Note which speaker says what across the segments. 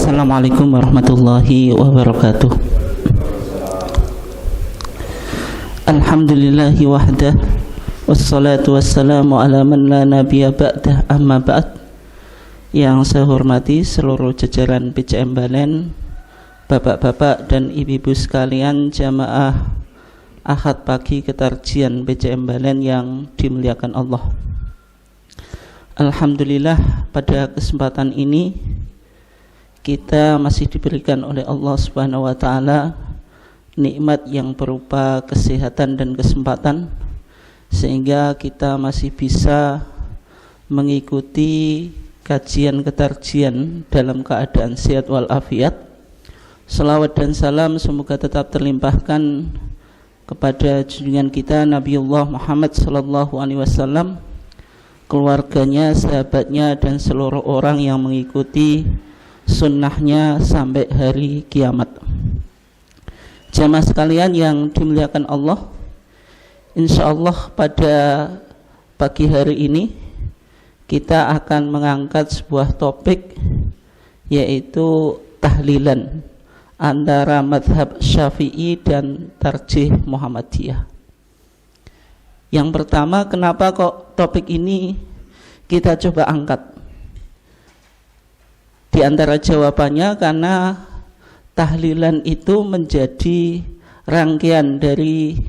Speaker 1: Assalamualaikum warahmatullahi wabarakatuh. Alhamdulillahi wahdah, wassalatu wassalamu ala man la nabiyya ba'dah, amma ba'd. Yang saya hormati seluruh jajaran PCM Balen, bapak-bapak dan ibu-ibu sekalian, jamaah Ahad pagi ketarjian PCM Balen yang dimuliakan Allah. Alhamdulillah, pada kesempatan ini kita masih diberikan oleh Allah Subhanahu wa taala nikmat yang berupa kesehatan dan kesempatan, sehingga kita masih bisa mengikuti kajian ketarjian dalam keadaan sehat walafiat. Salawat dan salam semoga tetap terlimpahkan kepada junjungan kita Nabiullah Muhammad sallallahu alaihi wasallam, keluarganya, sahabatnya, dan seluruh orang yang mengikuti sunnahnya sampai hari kiamat. Jamaah sekalian yang dimuliakan Allah, insyaallah pada pagi hari ini kita akan mengangkat sebuah topik, yaitu tahlilan antara mazhab Syafi'i dan tarjih Muhammadiyah. Yang pertama, kenapa kok topik ini kita coba angkat? Di antara jawabannya karena tahlilan itu menjadi rangkaian dari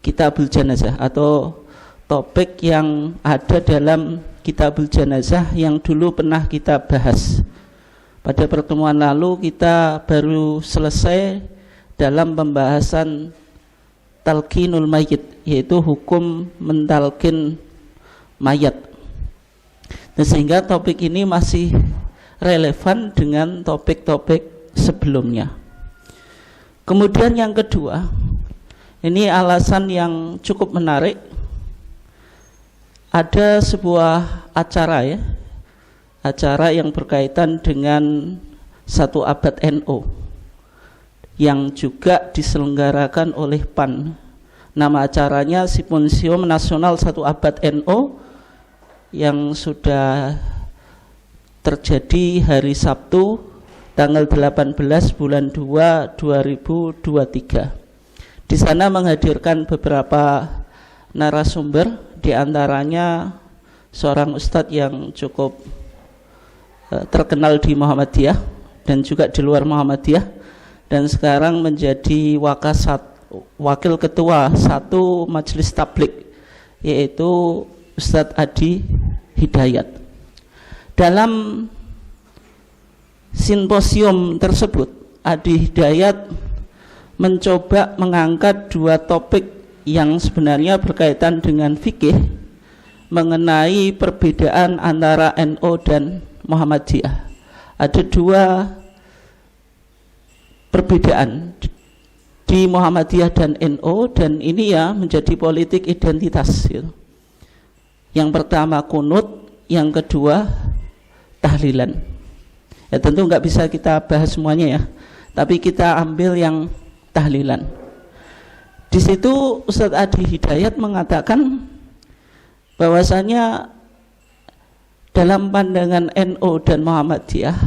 Speaker 1: Kitabul Janazah atau topik yang ada dalam Kitabul Janazah yang dulu pernah kita bahas. Pada pertemuan lalu kita baru selesai dalam pembahasan talqinul mayyit, yaitu hukum mentalkin mayat. Nah, sehingga topik ini masih relevan dengan topik-topik sebelumnya. Kemudian yang kedua, ini alasan yang cukup menarik. Ada sebuah acara acara yang berkaitan dengan 1 abad NU yang juga diselenggarakan oleh PAN. Nama acaranya Simposium Nasional 1 Abad NU yang sudah terjadi hari Sabtu tanggal 18 bulan 2 2023. Di sana menghadirkan beberapa narasumber, di antaranya seorang ustadz yang cukup terkenal di Muhammadiyah dan juga di luar Muhammadiyah, dan sekarang menjadi wakil ketua satu majelis tabligh, yaitu Ustadz Adi Hidayat. Dalam simposium tersebut, Adi Hidayat mencoba mengangkat 2 topik yang sebenarnya berkaitan dengan fikih mengenai perbedaan antara NU dan Muhammadiyah. Ada 2 perbedaan di Muhammadiyah dan NU, dan ini ya menjadi politik identitas gitu. Yang pertama kunut, yang kedua tahlilan. Ya tentu nggak bisa kita bahas semuanya ya, tapi kita ambil yang tahlilan. Di situ Ustadz Adi Hidayat mengatakan bahwasanya dalam pandangan NU dan Muhammadiyah,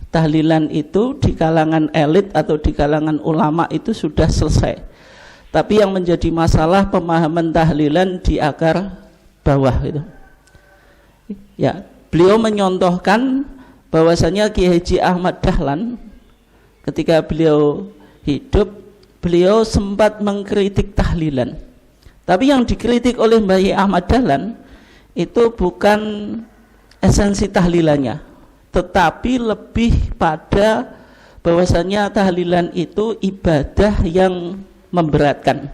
Speaker 1: tahlilan itu di kalangan elit atau di kalangan ulama itu sudah selesai. Tapi yang menjadi masalah pemahaman tahlilan di akar bawah itu. Ya, beliau menyontohkan bahwasanya Kiai Haji Ahmad Dahlan ketika beliau hidup, beliau sempat mengkritik tahlilan. Tapi yang dikritik oleh Mbah Yai Ahmad Dahlan itu bukan esensi tahlilannya, tetapi lebih pada bahwasanya tahlilan itu ibadah yang memberatkan.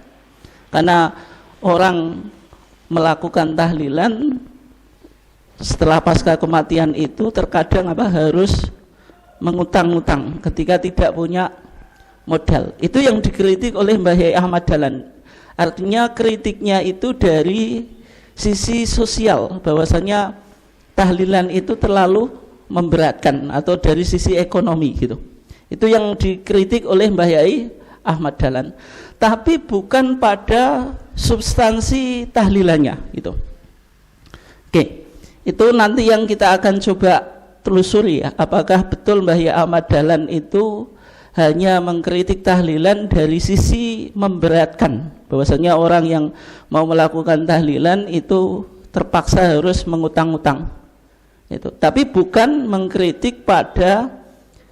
Speaker 1: Karena orang melakukan tahlilan setelah pasca kematian itu terkadang harus mengutang-utang ketika tidak punya modal. Itu yang dikritik oleh Mbah Yai Ahmad Dahlan. Artinya kritiknya itu dari sisi sosial, bahwasanya tahlilan itu terlalu memberatkan, atau dari sisi ekonomi gitu. Itu yang dikritik oleh Mbah Yai Ahmad Dahlan. Tapi bukan pada substansi tahlilannya gitu. Oke. Itu nanti yang kita akan coba telusuri ya, apakah betul Mbah Yai Ahmad Dahlan itu hanya mengkritik tahlilan dari sisi memberatkan, bahwasanya orang yang mau melakukan tahlilan itu terpaksa harus mengutang-utang itu, tapi bukan mengkritik pada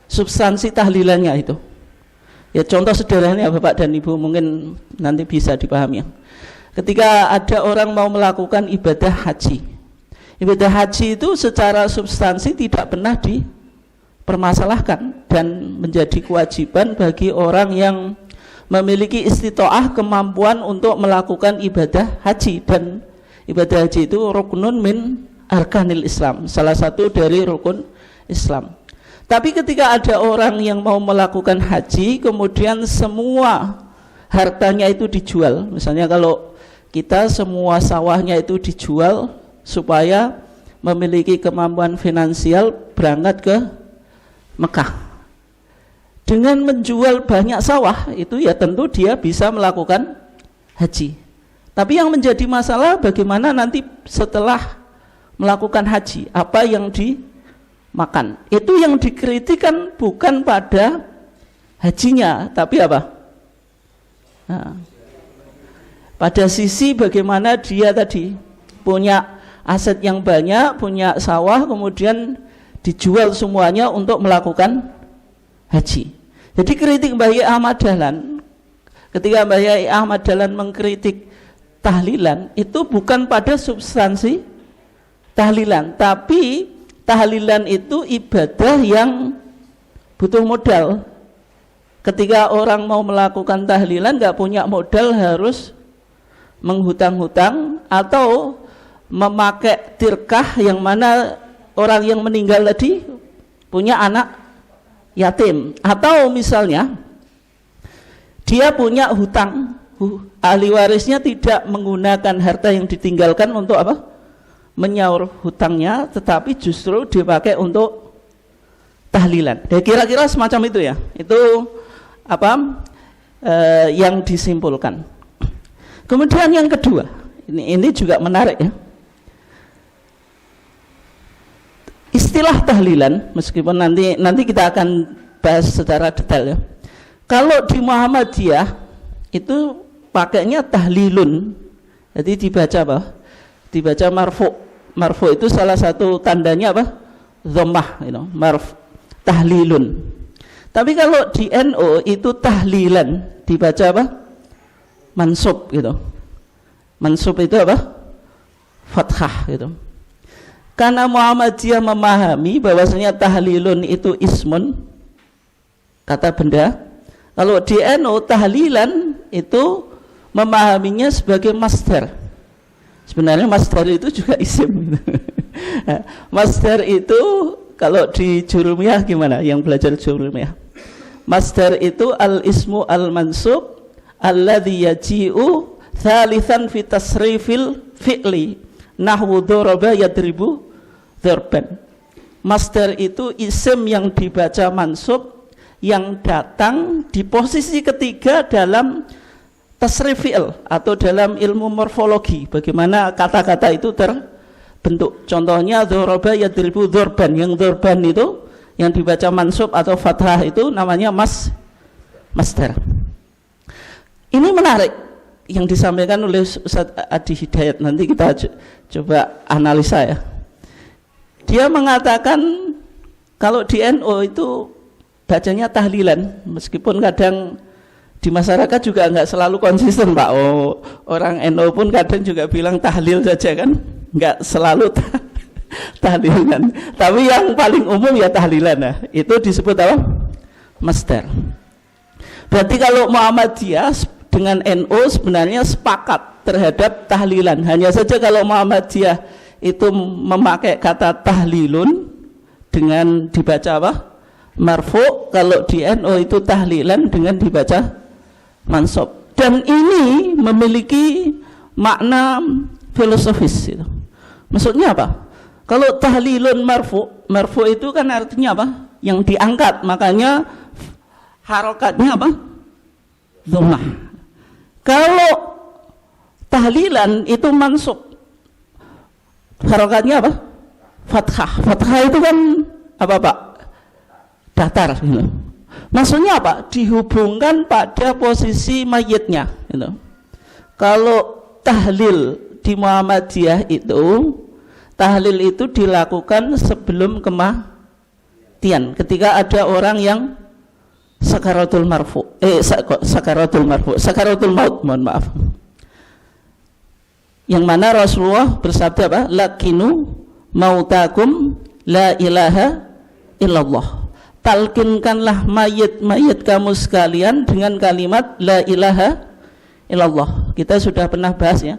Speaker 1: substansi tahlilannya itu. Ya contoh sederhananya Bapak dan Ibu mungkin nanti bisa dipahami ya. Ketika ada orang mau melakukan ibadah haji, ibadah haji itu secara substansi tidak pernah dipermasalahkan dan menjadi kewajiban bagi orang yang memiliki istitoah kemampuan untuk melakukan ibadah haji, dan ibadah haji itu ruknun min arkanil Islam, salah satu dari rukun Islam. Tapi ketika ada orang yang mau melakukan haji kemudian semua hartanya itu dijual, misalnya kalau kita semua sawahnya itu dijual supaya memiliki kemampuan finansial berangkat ke Mekah. Dengan menjual banyak sawah itu ya tentu dia bisa melakukan haji. Tapi yang menjadi masalah bagaimana nanti setelah melakukan haji, apa yang dimakan. Itu yang dikritikan bukan pada hajinya, tapi apa? Nah, pada sisi bagaimana dia tadi punya aset yang banyak, punya sawah, kemudian dijual semuanya untuk melakukan haji. Jadi kritik Mbah Yai Ahmad Dahlan, ketika Mbah Yai Ahmad Dahlan mengkritik tahlilan, itu bukan pada substansi tahlilan, tapi tahlilan itu ibadah yang butuh modal. Ketika orang mau melakukan tahlilan nggak punya modal, harus menghutang-hutang atau memakai tirkah, yang mana orang yang meninggal tadi punya anak yatim, atau misalnya dia punya hutang, ahli warisnya tidak menggunakan harta yang ditinggalkan untuk apa? Menyaur hutangnya, tetapi justru dipakai untuk tahlilan. Ya, kira-kira semacam itu ya. Itu apa yang disimpulkan. Kemudian yang kedua, ini juga menarik ya. Istilah tahlilan, meskipun nanti kita akan bahas secara detail ya. Kalau di Muhammadiyah itu pakainya tahlilun. Jadi dibaca apa? Dibaca marfu. Marfu itu salah satu tandanya apa? Dhammah, tahlilun. Tapi kalau di NU itu tahlilan, dibaca apa? Mansub gitu. Mansub itu apa? Fathah gitu. Karena Muhammadiyah memahami bahwasanya tahlilun itu ismun, kata benda. Kalau di NU tahlilan itu memahaminya sebagai masdar. Sebenarnya masdar itu juga isim. Masdar itu kalau di jurumiyah gimana? Yang belajar jurumiyah. Masdar itu al-ismu al-mansub alladhi yaji'u thalithan fi tasrifil fi'li nahwu daraba yadribu darban. Masdar itu isim yang dibaca mansub yang datang di posisi ketiga dalam tasrif fi'il atau dalam ilmu morfologi, bagaimana kata-kata itu terbentuk. Contohnya daraba yadribu darban, yang darban itu yang dibaca mansub atau fathah itu namanya masdar. Ini menarik yang disampaikan oleh Ustaz Adi Hidayat, nanti kita coba analisa ya. Dia mengatakan kalau di NU itu bacanya tahlilan, meskipun kadang di masyarakat juga nggak selalu konsisten Pak. Orang NU pun kadang juga bilang tahlil saja kan, nggak selalu tahlilan. Tapi yang paling umum ya tahlilan. Nah, itu disebut apa? Masdar. Berarti kalau Muhammadiyah dengan NU sebenarnya sepakat terhadap tahlilan. Hanya saja kalau Muhammadiyah itu memakai kata tahlilun dengan dibaca apa? Marfu. Kalau di NU itu tahlilan dengan dibaca mansub. Dan ini memiliki makna filosofis itu. Maksudnya apa? Kalau tahlilun marfu itu kan artinya apa? Yang diangkat, makanya harokatnya apa? Dhammah. Kalau tahlilan itu mansub, harokatnya apa? Fathah. Fathah itu kan apa Pak? Datar gitu. Maksudnya apa? Dihubungkan pada posisi mayitnya gitu. Kalau tahlil di Muhammadiyah itu, tahlil itu dilakukan sebelum kematian, ketika ada orang yang sakaratul maut, mohon maaf, yang mana Rasulullah bersabda apa? Lakinu mautakum la ilaha illallah. Talkinkanlah mayit-mayit kamu sekalian dengan kalimat la ilaha illallah. Kita sudah pernah bahas ya.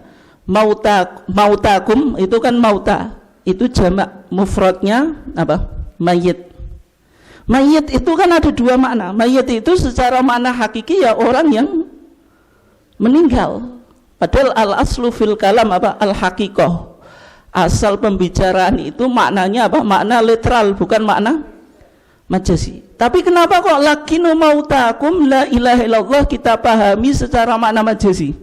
Speaker 1: Mautakum itu kan mauta, itu jamak, mufradnya apa? Mayit. Mayit itu kan ada dua makna. Mayit itu secara makna hakiki ya orang yang meninggal. Padahal al-aslu fil kalam apa? Al-haqiqah. Asal pembicaraan itu maknanya apa? Makna literal, bukan makna majazi. Tapi kenapa kok lakinu mautakum la ilaha illallah kita pahami secara makna majazi?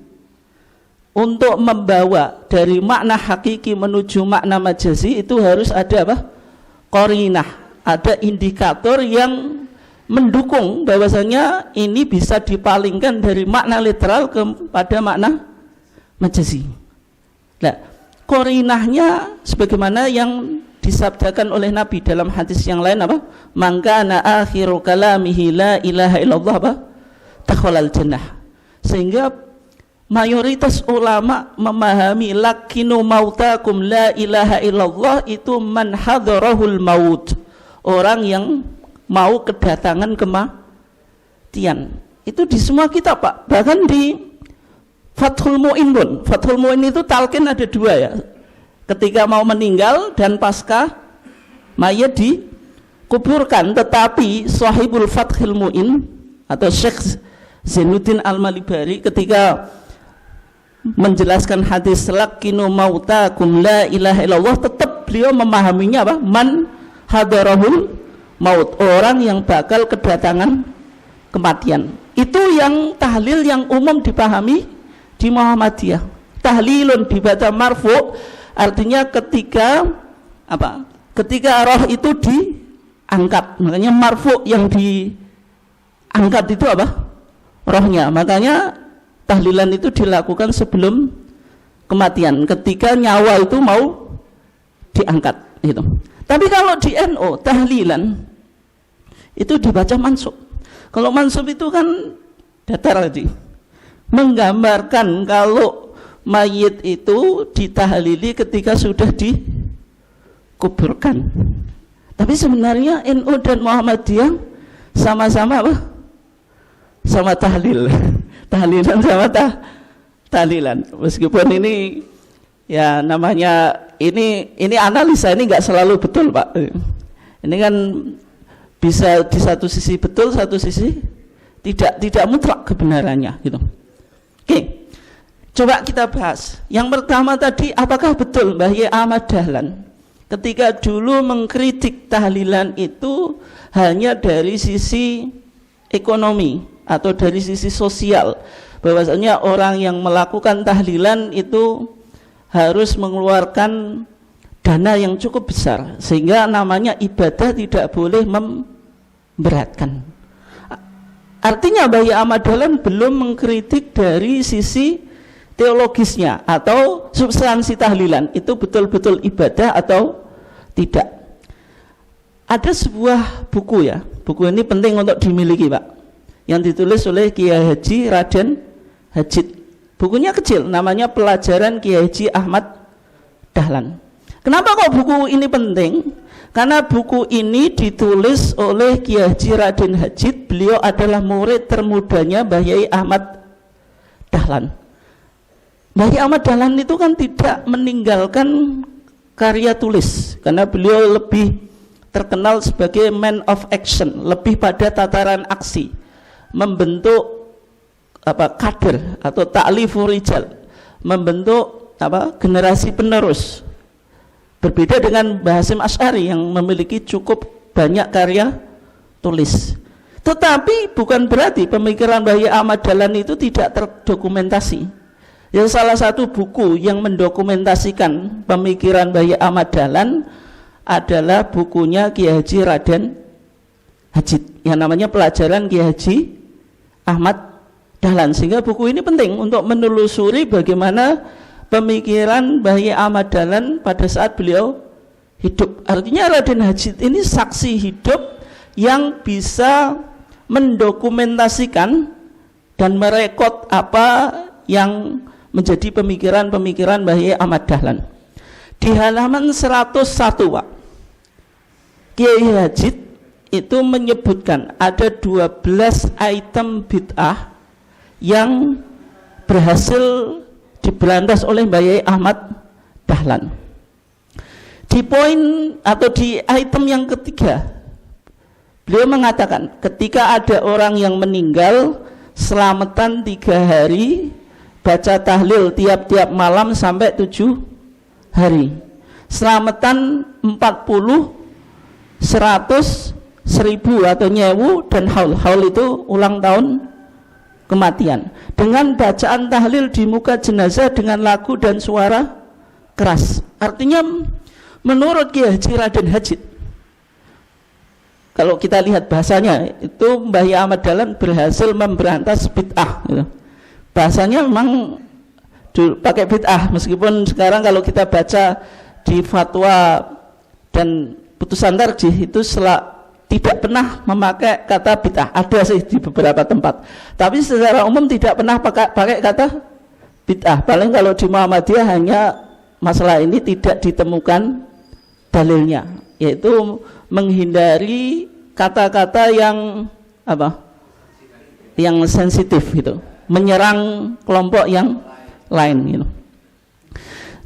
Speaker 1: Untuk membawa dari makna hakiki menuju makna majazi itu harus ada apa? Qarinah, ada indikator yang mendukung bahwasanya ini bisa dipalingkan dari makna literal kepada makna majazi. Nah, qarinahnya sebagaimana yang disabdakan oleh Nabi dalam hadis yang lain apa? Mangkana akhiru kalamihi la ilaha illallah apa? Takhalal jannah. Sehingga mayoritas ulama memahami lakinu mautakum la ilaha illallah itu man hadarahul maut, orang yang mau kedatangan kematian. Itu di semua kitab Pak, bahkan di Fathul Mu'in pun. Fathul Mu'in itu talqin ada dua ya, ketika mau meninggal dan pasca mayat dikuburkan. Tetapi Sahibul Fathul Mu'in atau Syekh Zainuddin Al-Malibari ketika menjelaskan hadis lakinu mautakum la ilaha illallah, tetap beliau memahaminya apa? Man hadarahul maut, orang yang bakal kedatangan kematian. Itu yang tahlil yang umum dipahami di Muhammadiyah. Tahlilun dibaca marfu, artinya ketika apa? Ketika roh itu diangkat. Makanya marfu yang diangkat itu apa? Rohnya. Makanya tahlilan itu dilakukan sebelum kematian, ketika nyawa itu mau diangkat gitu. Tapi kalau di NU tahlilan itu dibaca mansub. Kalau mansub itu kan datar aja, menggambarkan kalau mayit itu ditahlili ketika sudah dikuburkan. Tapi sebenarnya NU dan Muhammadiyah sama-sama apa? Sama tahlil. Tahlilan sama tahlilan. Meskipun ini ya namanya ini analisa, ini nggak selalu betul Pak. Ini kan bisa di satu sisi betul, satu sisi tidak mutlak kebenarannya gitu. Oke, coba kita bahas. Yang pertama tadi, apakah betul Mbah Yai Ahmad Dahlan ketika dulu mengkritik tahlilan itu hanya dari sisi ekonomi atau dari sisi sosial, bahwasanya orang yang melakukan tahlilan itu harus mengeluarkan dana yang cukup besar sehingga namanya ibadah tidak boleh memberatkan. Artinya Mbah Yai Ahmad Dahlan belum mengkritik dari sisi teologisnya atau substansi tahlilan itu betul-betul ibadah atau tidak. Ada sebuah buku ya, buku ini penting untuk dimiliki Pak, yang ditulis oleh Kiai Haji Raden Hajid. Bukunya kecil, namanya Pelajaran Kiai Haji Ahmad Dahlan. Kenapa kok buku ini penting? Karena buku ini ditulis oleh Kiai Haji Raden Hajid. Beliau adalah murid termudanya Mbah Yai Ahmad Dahlan. Mbah Yai Ahmad Dahlan itu kan tidak meninggalkan karya tulis, karena beliau lebih terkenal sebagai man of action, lebih pada tataran aksi, membentuk apa kader atau ta'lifu rijal, membentuk apa generasi penerus. Berbeda dengan Mbah Hasyim Asy'ari yang memiliki cukup banyak karya tulis. Tetapi bukan berarti pemikiran Mbah Yai Ahmad Dahlan itu tidak terdokumentasi. Yang salah satu buku yang mendokumentasikan pemikiran Mbah Yai Ahmad Dahlan adalah bukunya Kiai Haji Raden Hajid yang namanya Pelajaran Kiai Haji Ahmad Dahlan. Sehingga buku ini penting untuk menelusuri bagaimana pemikiran Mbah Yai Ahmad Dahlan pada saat beliau hidup. Artinya Raden Hajid ini saksi hidup yang bisa mendokumentasikan dan merekod apa yang menjadi pemikiran-pemikiran Mbah Yai Ahmad Dahlan. Di halaman 101 Pak, Kiai Hajid itu menyebutkan ada 12 item bid'ah yang berhasil diberantas oleh Mbah Yai Ahmad Dahlan. Di poin atau di item yang ketiga, beliau mengatakan ketika ada orang yang meninggal, selamatan 3 hari, baca tahlil tiap-tiap malam sampai 7 hari, selamatan 40, 100, 1000 atau nyewu, dan haul. Haul itu ulang tahun kematian, dengan bacaan tahlil di muka jenazah dengan lagu dan suara keras. Artinya menurut Kiai Haji Raden Hajid, kalau kita lihat bahasanya itu Mbah Yai Ahmad Dahlan berhasil memberantas bid'ah gitu. Bahasanya memang pakai bid'ah, meskipun sekarang kalau kita baca di fatwa dan putusan tarjih itu tidak pernah memakai kata bid'ah. Ada sih di beberapa tempat, tapi secara umum tidak pernah pakai kata bid'ah. Paling kalau di Muhammadiyah hanya masalah ini tidak ditemukan dalilnya, yaitu menghindari kata-kata yang apa? Yang sensitif gitu, menyerang kelompok yang lain gitu.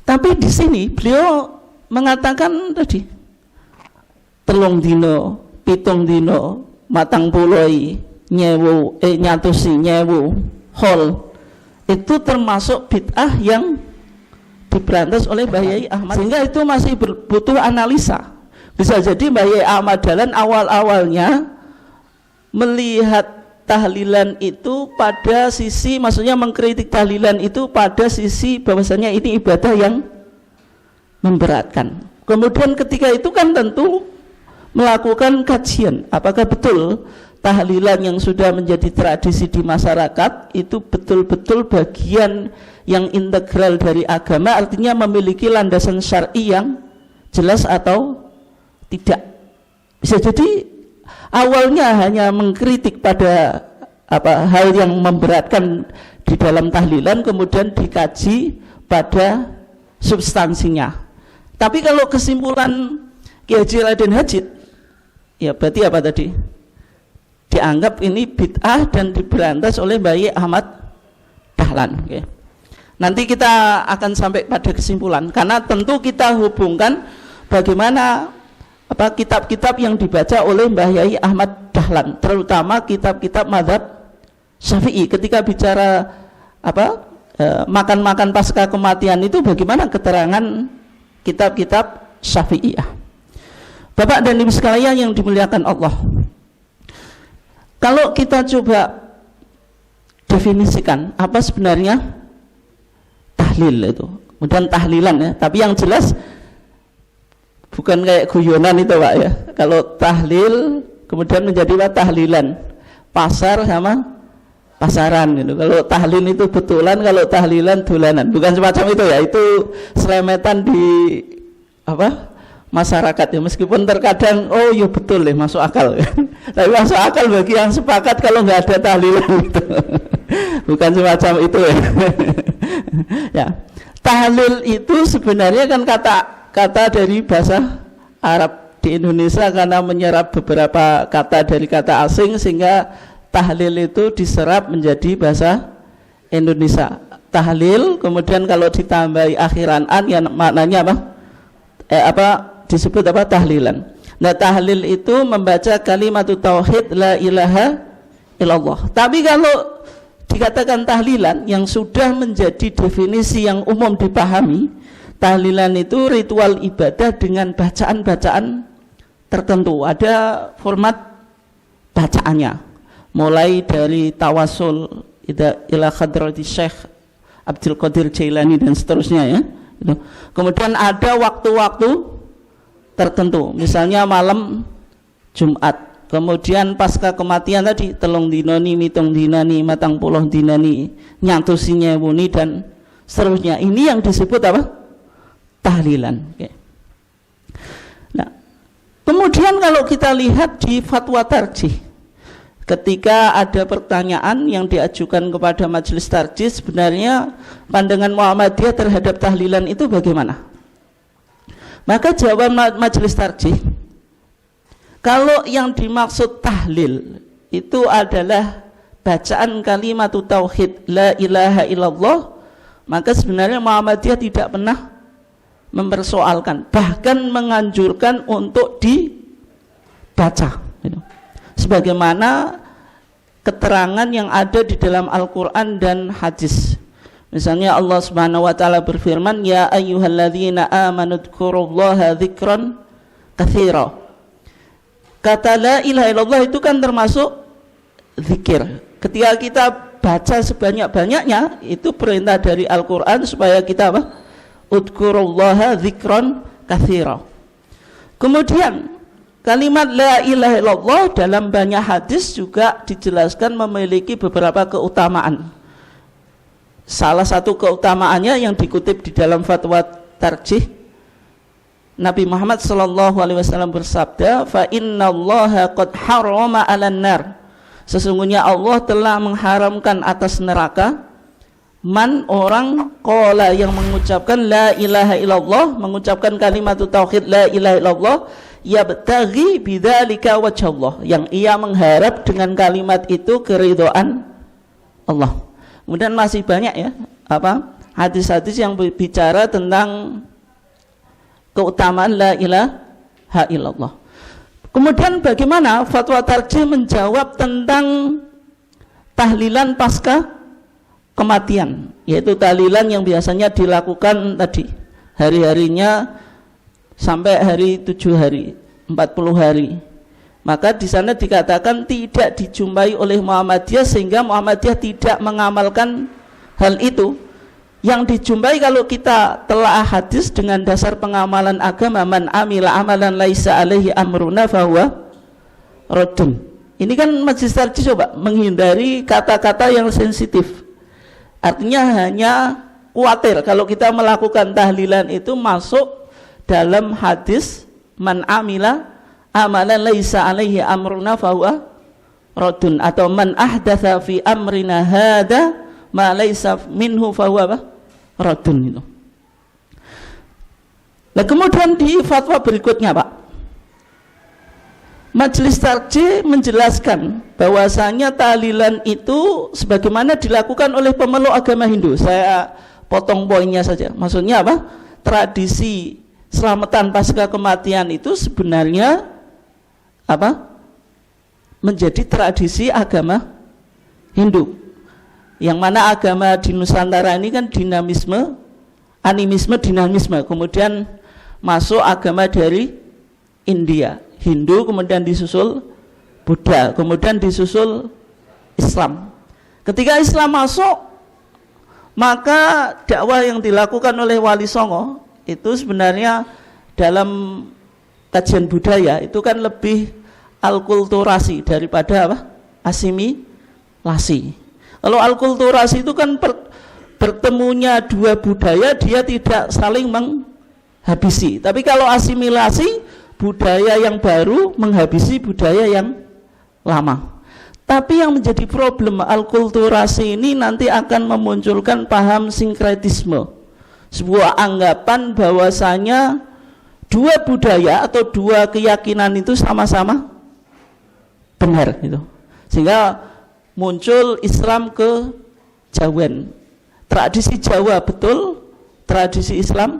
Speaker 1: Tapi di sini beliau mengatakan tadi telung dino, pitung dino, matang puloi, nyewu, nyatusi nyewu, hol, itu termasuk bid'ah yang diberantas oleh Mbah Yai Ahmad. Sehingga itu masih butuh analisa. Bisa jadi Mbah Yai Ahmad Dahlan awal-awalnya melihat tahlilan itu pada sisi, maksudnya mengkritik tahlilan itu pada sisi bahwasanya ini ibadah yang memberatkan. Kemudian ketika itu kan tentu melakukan kajian, apakah betul tahlilan yang sudah menjadi tradisi di masyarakat itu betul-betul bagian yang integral dari agama, artinya memiliki landasan syar'i yang jelas atau tidak. Bisa jadi awalnya hanya mengkritik pada hal yang memberatkan di dalam tahlilan, kemudian dikaji pada substansinya. Tapi kalau kesimpulan Kiai Haji Raden Hajid, ya berarti apa tadi? Dianggap ini bid'ah dan diberantas oleh Mbah Yai Ahmad Dahlan. Okay. Nanti kita akan sampai pada kesimpulan, karena tentu kita hubungkan bagaimana kitab-kitab yang dibaca oleh Mbah Yai Ahmad Dahlan, terutama kitab-kitab mazhab Syafi'i. Ketika bicara makan-makan pasca kematian itu, bagaimana keterangan kitab-kitab Syafi'iyah. Bapak dan Ibu sekalian yang dimuliakan Allah, kalau kita coba definisikan apa sebenarnya tahlil itu, kemudian tahlilan ya, tapi yang jelas bukan kayak guyonan itu Pak ya. Kalau tahlil kemudian menjadi tahlilan, pasar sama pasaran gitu. Kalau tahlil itu betulan, kalau tahlilan dolanan, bukan semacam itu ya. Itu selemetan di masyarakat ya, meskipun terkadang oh ya betul ya, masuk akal tapi masuk akal bagi yang sepakat kalau nggak ada tahlilan gitu. Bukan semacam itu ya. Ya, tahlil itu sebenarnya kan kata dari bahasa Arab di Indonesia, karena menyerap beberapa kata dari kata asing sehingga tahlil itu diserap menjadi bahasa Indonesia. Tahlil kemudian kalau ditambahi akhiran an, ya maknanya disebut tahlilan. Nah, tahlil itu membaca kalimat tauhid la ilaha illallah. Tapi kalau dikatakan tahlilan yang sudah menjadi definisi yang umum dipahami, tahlilan itu ritual ibadah dengan bacaan-bacaan tertentu. Ada format bacaannya, mulai dari tawasul ila hadrati Syekh Abdul Qadir Jailani dan seterusnya ya. Kemudian ada waktu-waktu tertentu, misalnya malam Jumat, kemudian pasca kematian tadi telung dinani, mitung dinani, matang puluh dinani, nyantusinya wuni dan seterusnya. Ini yang disebut apa? Tahlilan. Oke. Nah, kemudian kalau kita lihat di fatwa tarjih, ketika ada pertanyaan yang diajukan kepada majelis tarjih, sebenarnya pandangan Muhammadiyah terhadap tahlilan itu bagaimana? Maka jawaban majelis tarjih, kalau yang dimaksud tahlil itu adalah bacaan kalimat tauhid la ilaha illallah, maka sebenarnya Muhammadiyah tidak pernah mempersoalkan, bahkan menganjurkan untuk dibaca, sebagaimana keterangan yang ada di dalam Al-Quran dan hadis. Misalnya Allah Subhanahu wa taala berfirman, ya ayyuhalladzina amanu dzkurullaha dzikran katsira. Kata la ilaha illallah itu kan termasuk zikir. Ketika kita baca sebanyak-banyaknya, itu perintah dari Al-Quran supaya kita apa? Udkurullaha dzikran katsira. Kemudian kalimat la ilaha illallah dalam banyak hadis juga dijelaskan memiliki beberapa keutamaan. Salah satu keutamaannya yang dikutip di dalam fatwa tarjih, Nabi Muhammad SAW bersabda, fa innallaha qad harrama 'alan nar. Sesungguhnya Allah telah mengharamkan atas neraka man, orang qala yang mengucapkan la ilaha illallah, mengucapkan kalimat tauhid la ilaha illallah, yabtaghi bidzalika wajhallah, yang ia mengharap dengan kalimat itu keridhaan Allah. Kemudian masih banyak ya hadis-hadis yang berbicara tentang keutamaan la ilaha illallah. Kemudian bagaimana fatwa tarjih menjawab tentang tahlilan pasca kematian, yaitu tahlilan yang biasanya dilakukan tadi hari-harinya sampai hari 7 hari, 40 hari. Maka di sana dikatakan tidak dijumpai oleh Muhammadiyah, sehingga Muhammadiyah tidak mengamalkan hal itu. Yang dijumpai kalau kita telah hadis dengan dasar pengamalan agama, man amila amalan laisa alaihi amruna fahuwa raddun. Ini kan majelis tarjih coba menghindari kata-kata yang sensitif. Artinya hanya khawatir kalau kita melakukan tahlilan itu masuk dalam hadis man amila amalan laisa alaihi amruna fahuwa raddun, atau man ahdatsa fi amrina hada ma laisa minhu fahuwa raddun itu. Nah, kemudian di fatwa berikutnya Pak, majelis tarjih menjelaskan bahwasanya tahlilan itu sebagaimana dilakukan oleh pemeluk agama Hindu. Saya potong poinnya saja. Maksudnya apa? Tradisi selamatan pasca kematian itu sebenarnya apa? Menjadi tradisi agama Hindu. Yang mana agama di Nusantara ini kan dinamisme, animisme, dinamisme. Kemudian masuk agama dari India, Hindu, kemudian disusul Buddha, kemudian disusul Islam. Ketika Islam masuk, maka dakwah yang dilakukan oleh Wali Songo itu sebenarnya dalam kajian budaya itu kan lebih alkulturasi daripada apa? Asimilasi. Kalau alkulturasi itu kan bertemunya dua budaya, dia tidak saling menghabisi. Tapi kalau asimilasi, budaya yang baru menghabisi budaya yang lama. Tapi yang menjadi problem alkulturasi ini nanti akan memunculkan paham sinkretisme, sebuah anggapan bahwasanya dua budaya atau dua keyakinan itu sama-sama benar gitu. Sehingga muncul Islam ke Jawen, tradisi Jawa betul, tradisi Islam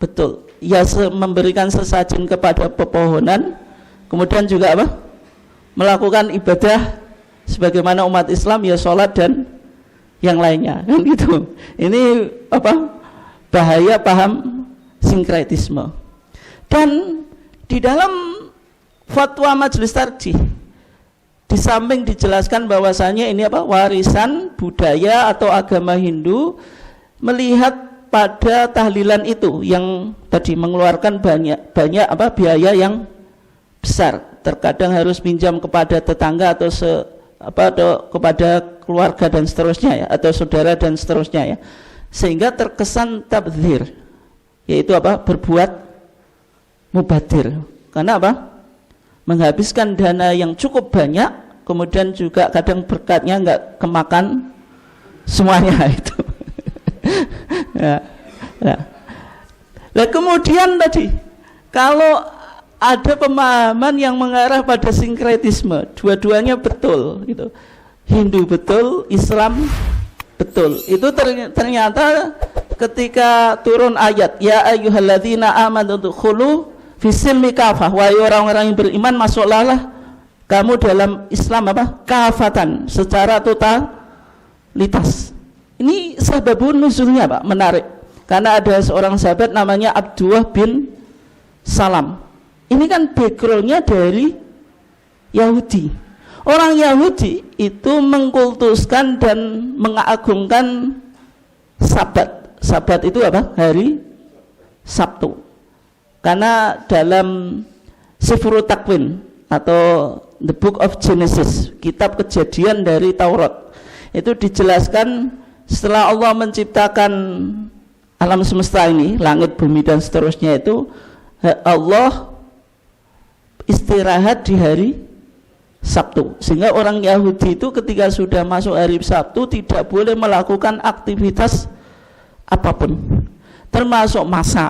Speaker 1: betul. Ya memberikan sesajen kepada pepohonan, kemudian juga apa? Melakukan ibadah sebagaimana umat Islam, ya sholat dan yang lainnya, kan gitu. Ini apa? Bahaya paham sinkretisme. Dan di dalam fatwa majelis tarjih, di samping dijelaskan bahwasanya ini apa? Warisan budaya atau agama Hindu, melihat pada tahlilan itu yang tadi mengeluarkan banyak biaya yang besar. Terkadang harus pinjam kepada tetangga atau atau kepada keluarga dan seterusnya ya, atau saudara dan seterusnya ya. Sehingga terkesan tabdzir, yaitu berbuat mubadir. Karena menghabiskan dana yang cukup banyak, kemudian juga kadang berkatnya nggak kemakan semuanya itu. Ya. Nah, kemudian tadi kalau ada pemahaman yang mengarah pada sinkretisme, dua-duanya betul gitu. Hindu betul, Islam betul. Itu ternyata ketika turun ayat ya ayyuhalladzina amanu dukhulu fisilmi kafah, wahai orang-orang yang beriman masuklah kamu dalam Islam kafatan, secara totalitas. Ini sababun nuzulnya Pak, menarik. Karena ada seorang sahabat namanya Abdullah bin Salam. Ini kan backgroundnya dari Yahudi. Orang Yahudi itu mengkultuskan dan mengagungkan Sabat. Sabat itu hari Sabtu. Karena dalam Sifru Takwin atau The Book of Genesis, kitab kejadian dari Taurat, itu dijelaskan setelah Allah menciptakan alam semesta ini, langit, bumi dan seterusnya, itu Allah istirahat di hari Sabtu. Sehingga orang Yahudi itu ketika sudah masuk hari Sabtu tidak boleh melakukan aktivitas apapun, termasuk masak,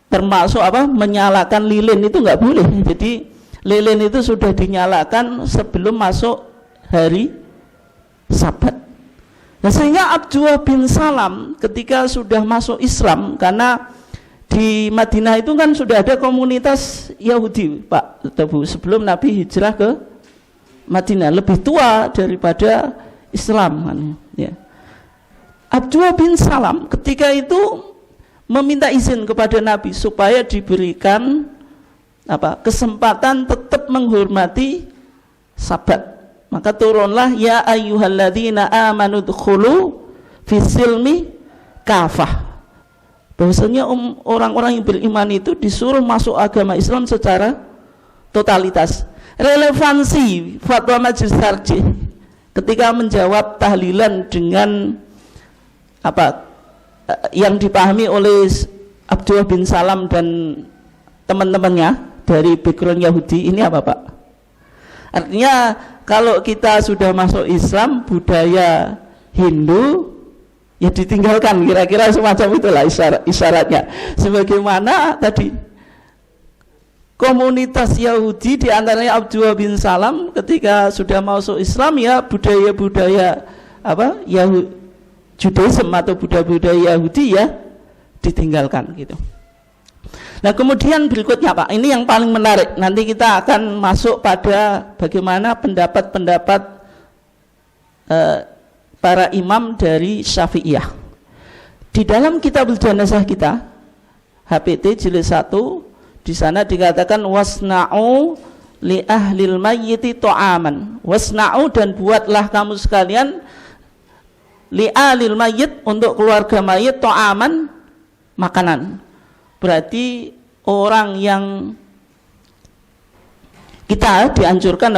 Speaker 1: termasuk menyalakan lilin, itu nggak boleh. Jadi lilin itu sudah dinyalakan sebelum masuk hari Sabat. Nah, sehingga Abdullah bin Salam ketika sudah masuk Islam, karena di Madinah itu kan sudah ada komunitas Yahudi Pak atau Bu, sebelum Nabi hijrah ke Madinah, lebih tua daripada Islam kan, ya. Abdullah bin Salam ketika itu meminta izin kepada Nabi supaya diberikan kesempatan tetap menghormati Sabat. Maka turunlah ya ayyuhalladzina amanu dkhulu fisilmi kafah. Bahwasanya orang-orang yang beriman itu disuruh masuk agama Islam secara totalitas. Relevansi fatwa Majelis Tarjih ketika menjawab tahlilan dengan yang dipahami oleh Abdullah bin Salam dan teman-temannya dari background Yahudi ini Pak? Artinya kalau kita sudah masuk Islam, budaya Hindu ya ditinggalkan, kira-kira semacam itulah isyaratnya. Sebagaimana tadi komunitas Yahudi, diantaranya Abdullah bin Salam, ketika sudah masuk Islam ya budaya-budaya Judaism atau budaya-budaya Yahudi ya ditinggalkan gitu. Nah, kemudian berikutnya Pak, ini yang paling menarik. Nanti kita akan masuk pada bagaimana pendapat-pendapat para imam dari Syafi'iyah. Di dalam kitabul janazah kita, HPT jilid 1, di sana dikatakan wasna'u li ahlil mayyiti ta'aman. Wasna'u, dan buatlah kamu sekalian li ahlil mayyit, untuk keluarga mayit, ta'aman, makanan. Berarti orang yang kita dianjurkan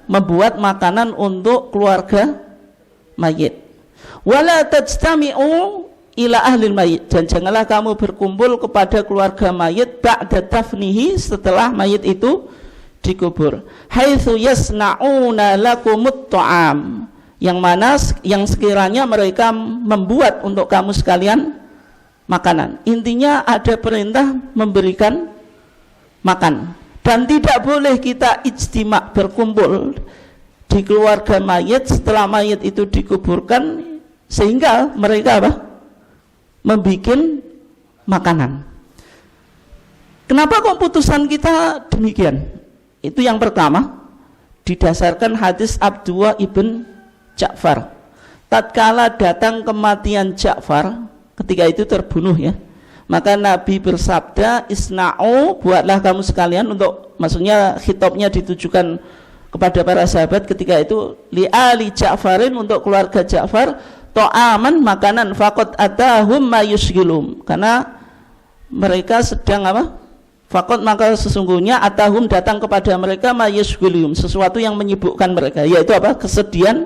Speaker 1: membuat makanan untuk keluarga mayit. Wala tajtami'u ila ahlil mayit, dan janganlah kamu berkumpul kepada keluarga mayit ba'da dafnihi, setelah mayit itu dikubur. Haitsu yasna'una lakumut ta'am, yang mana yang sekiranya mereka membuat untuk kamu sekalian makanan. Intinya ada perintah memberikan makan, dan tidak boleh kita ijtima berkumpul di keluarga mayit setelah mayit itu dikuburkan sehingga mereka membuat makanan. Kenapa kok putusan kita demikian? Itu yang pertama, didasarkan hadis Abdullah ibn Ja'far. Tatkala datang kematian Ja'far, ketika itu terbunuh ya, maka Nabi bersabda, isna'u, buatlah kamu sekalian, untuk, maksudnya khitabnya ditujukan kepada para sahabat ketika itu, li ali Ja'farin, untuk keluarga Ja'far, ta'aman makanan faqad atahum ma yushghilum, karena mereka sedang apa? Faqad, maka sesungguhnya atahum datang kepada mereka ma yushghilum, sesuatu yang menyibukkan mereka, yaitu apa? Kesedihan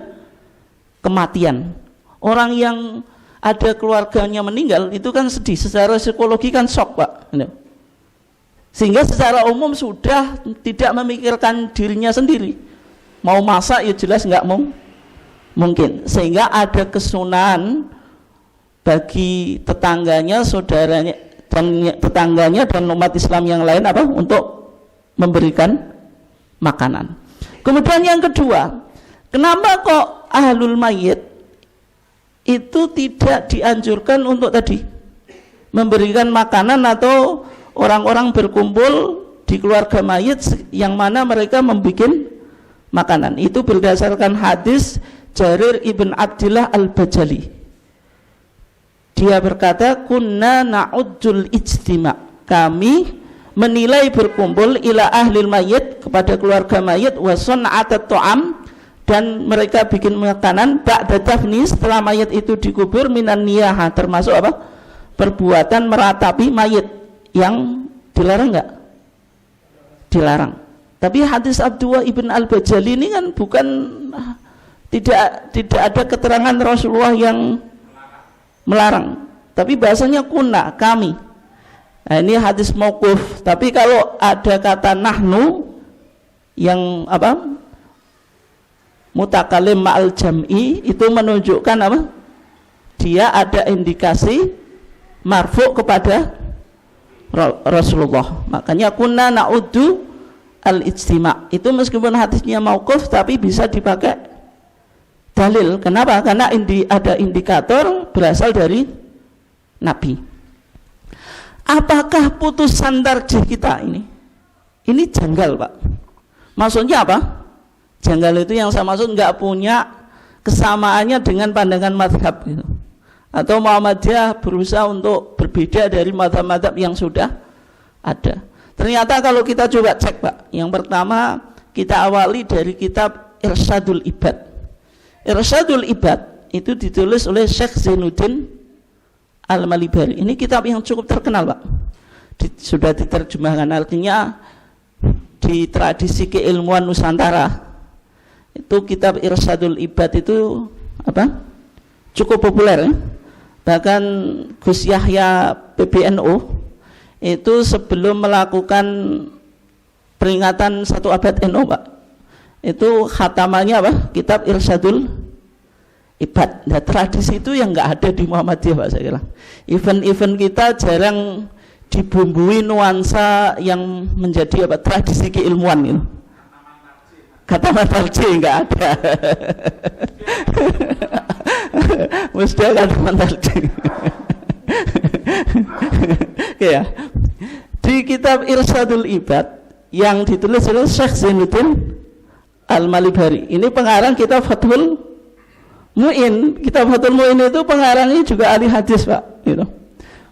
Speaker 1: kematian. Orang yang ada keluarganya meninggal itu kan sedih, secara psikologi kan shock, Pak. Sehingga secara umum sudah tidak memikirkan dirinya sendiri, mau masak ya jelas nggak mungkin. Sehingga ada kesunahan bagi tetangganya, saudaranya, dan umat Islam yang lain apa? Untuk memberikan makanan. Kemudian yang kedua, kenapa kok ahlul mayyit itu tidak dianjurkan untuk tadi memberikan makanan atau orang-orang berkumpul di keluarga mayit yang mana mereka membuat makanan? Itu berdasarkan hadis Jarir ibn Abdillah al-Bajali. Dia berkata, kunna na'uddul ijtima', kami menilai berkumpul ila ahlil mayit, kepada keluarga mayit, wa sun'atat ta'am, dan mereka bikin makanan ba'da dafni, setelah mayit itu dikubur, minan niyaha, termasuk apa? Perbuatan meratapi mayit, yang dilarang enggak? Dilarang. Tapi hadis Abdullah ibn al-Bajali ini kan bukan, tidak ada keterangan Rasulullah yang melarang, tapi bahasanya kuna, kami. Nah, ini hadis mauquf. Tapi kalau ada kata nahnu yang apa? Mutakalim ma'al jam'i, itu menunjukkan apa? Dia ada indikasi marfu' kepada Rasulullah. Makanya kunna na'uddu al-ijtima'. Itu meskipun hadisnya mauquf tapi bisa dipakai dalil. Kenapa? Karena ada indikator berasal dari Nabi. Apakah putusan tarjih kita ini janggal, Pak? Maksudnya apa? Janggal itu yang saya maksud nggak punya kesamaannya dengan pandangan madhab gitu. Atau Muhammadiyah berusaha untuk berbeda dari madhab-madhab yang sudah ada. Ternyata kalau kita coba cek, Pak, yang pertama kita awali dari kitab Irsyadul Ibad. Irsyadul Ibad itu ditulis oleh Syekh Zainuddin Al-Malibari. Ini kitab yang cukup terkenal, Pak. Sudah diterjemahkan, artinya di tradisi keilmuan Nusantara itu kitab Irsyadul Ibad itu apa? Cukup populer ya? Bahkan Gus Yahya PBNU itu sebelum melakukan peringatan 1 abad NU, Pak, itu khatamannya apa? Kitab Irsyadul Ibad. Nah, tradisi itu yang nggak ada di Muhammadiyah, Pak, saya kira. Event-event kita jarang dibumbui nuansa yang menjadi apa? Tradisi keilmuan gitu. Kata mantarji nggak ada. Mesti kata mantarji. Ya. Di kitab Irsyadul Ibad yang ditulis oleh Syekh Zainuddin Al-Malibari. Ini pengarang kitab Fathul Mu'in. Kitab Fathul Mu'in itu pengarangnya juga ahli hadis, Pak, gitu.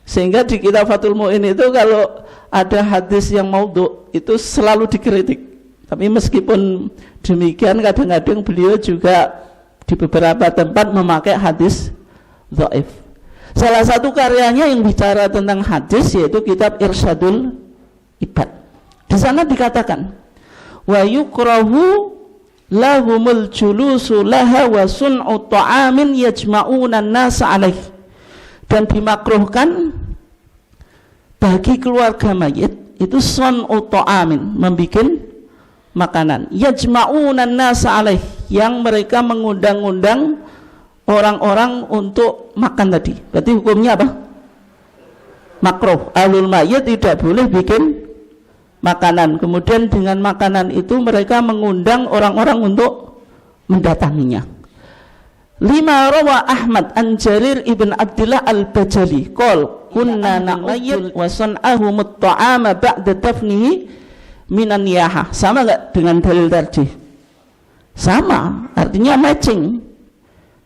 Speaker 1: Sehingga di kitab Fathul Mu'in itu kalau ada hadis yang maudhu itu selalu dikritik. Tapi meskipun demikian kadang-kadang beliau juga di beberapa tempat memakai hadis dhaif. Salah satu karyanya yang bicara tentang hadis yaitu kitab Irsyadul Ibad. Di sana dikatakan wa yukrahu lahumul julusu laha wa sun'u ta'amin yajma'una an-nas 'alaih. Dan dimakruhkan bagi keluarga mayit itu sun'u ta'amin, membikin makanan, yajma'una an-nas 'alaih, yang mereka mengundang-undang orang-orang untuk makan tadi. Berarti hukumnya apa? Makruh. Ahlul mayyit tidak boleh bikin makanan. Kemudian dengan makanan itu mereka mengundang orang-orang untuk mendatanginya. 5 rawa Ahmad an Jarir ibn Abdillah al-Bajali qol kunna na'uddul wa sun'ahum at-ta'ama ba'da dafnihi minan niyaha. Sama enggak dengan dalil tarjih? Sama, artinya matching.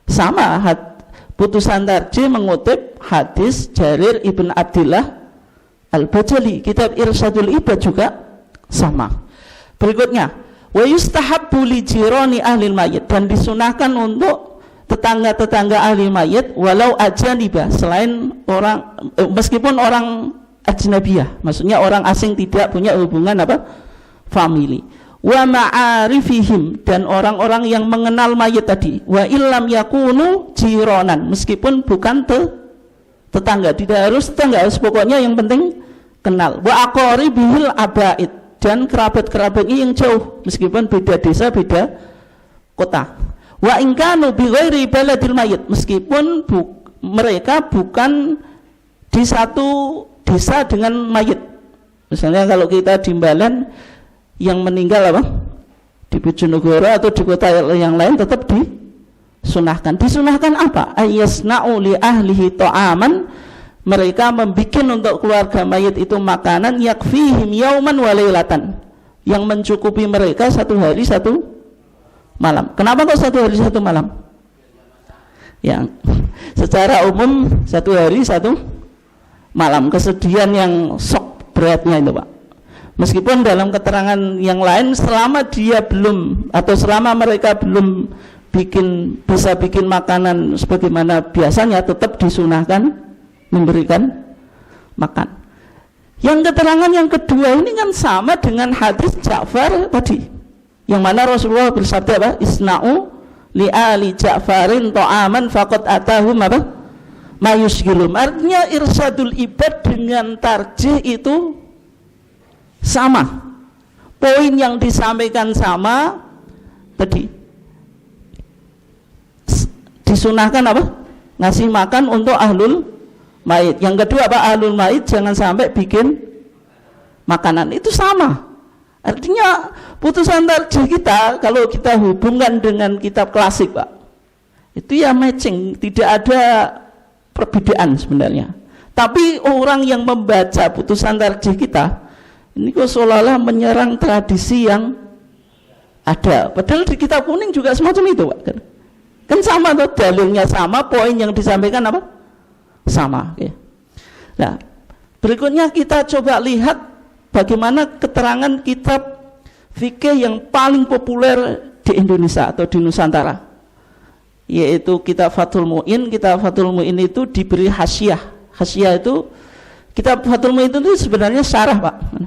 Speaker 1: Sama, putusan tarjih mengutip hadis Jarir ibn Abdillah al-Bajali. Kitab Irsyadul Ibad juga sama. Berikutnya, wa yustahabbu li jirani ahlil mayyit, dan disunahkan untuk tetangga-tetangga ahli mayit walau ajanibah, selain orang meskipun orang ajnabiyah, maksudnya orang asing tidak punya hubungan famili, wa ma'arifihim, dan orang-orang yang mengenal mayit tadi, wa illam yakunu jironan, meskipun bukan tetangga, tidak harus tetangga, harus pokoknya yang penting kenal, wa aqaribihil abaid, dan kerabat-kerabatnya yang jauh meskipun beda desa beda kota, wa in kanu bi ghairi baladil mayit, meskipun mereka bukan di satu desa dengan mayit. Misalnya kalau kita di Mbalan, yang meninggal di Bojonegoro atau di kota yang lain tetap disunahkan. Disunahkan apa? Ayasna'u li ahlihi ta'aman, mereka membikin untuk keluarga mayit itu makanan yakfihim yauman wa lailatan, yang mencukupi mereka satu hari satu malam. Kenapa kok satu hari satu malam? Yang secara umum satu hari satu malam, kesedihan yang sok beratnya itu Pak. Meskipun dalam keterangan yang lain selama dia belum atau selama mereka belum bisa bikin makanan sebagaimana biasanya, tetap disunahkan memberikan makan. Yang keterangan yang kedua ini kan sama dengan hadis Ja'far tadi, yang mana Rasulullah bersabda isna'u li ali Ja'farin ta'aman faqad atahum mayusgilum. Artinya irsadul ibad dengan tarjih itu sama, poin yang disampaikan sama tadi, disunahkan ngasih makan untuk ahlul mayit. Yang kedua ahlul mayit jangan sampai bikin makanan, itu sama. Artinya putusan tarjih kita kalau kita hubungkan dengan kitab klasik Pak, itu ya matching, tidak ada perbedaan sebenarnya. Tapi orang yang membaca putusan tarjih kita ini kok seolah-olah menyerang tradisi yang ada, padahal di kitab kuning juga semacam itu Pak. Kan sama tuh, dalilnya sama, poin yang disampaikan sama ya. Nah, berikutnya kita coba lihat bagaimana keterangan kitab fikih yang paling populer di Indonesia atau di Nusantara, yaitu kitab Fathul Mu'in. Kitab Fathul Mu'in itu diberi hasyiah. Hasyiah itu, kitab Fathul Mu'in itu sebenarnya syarah Pak.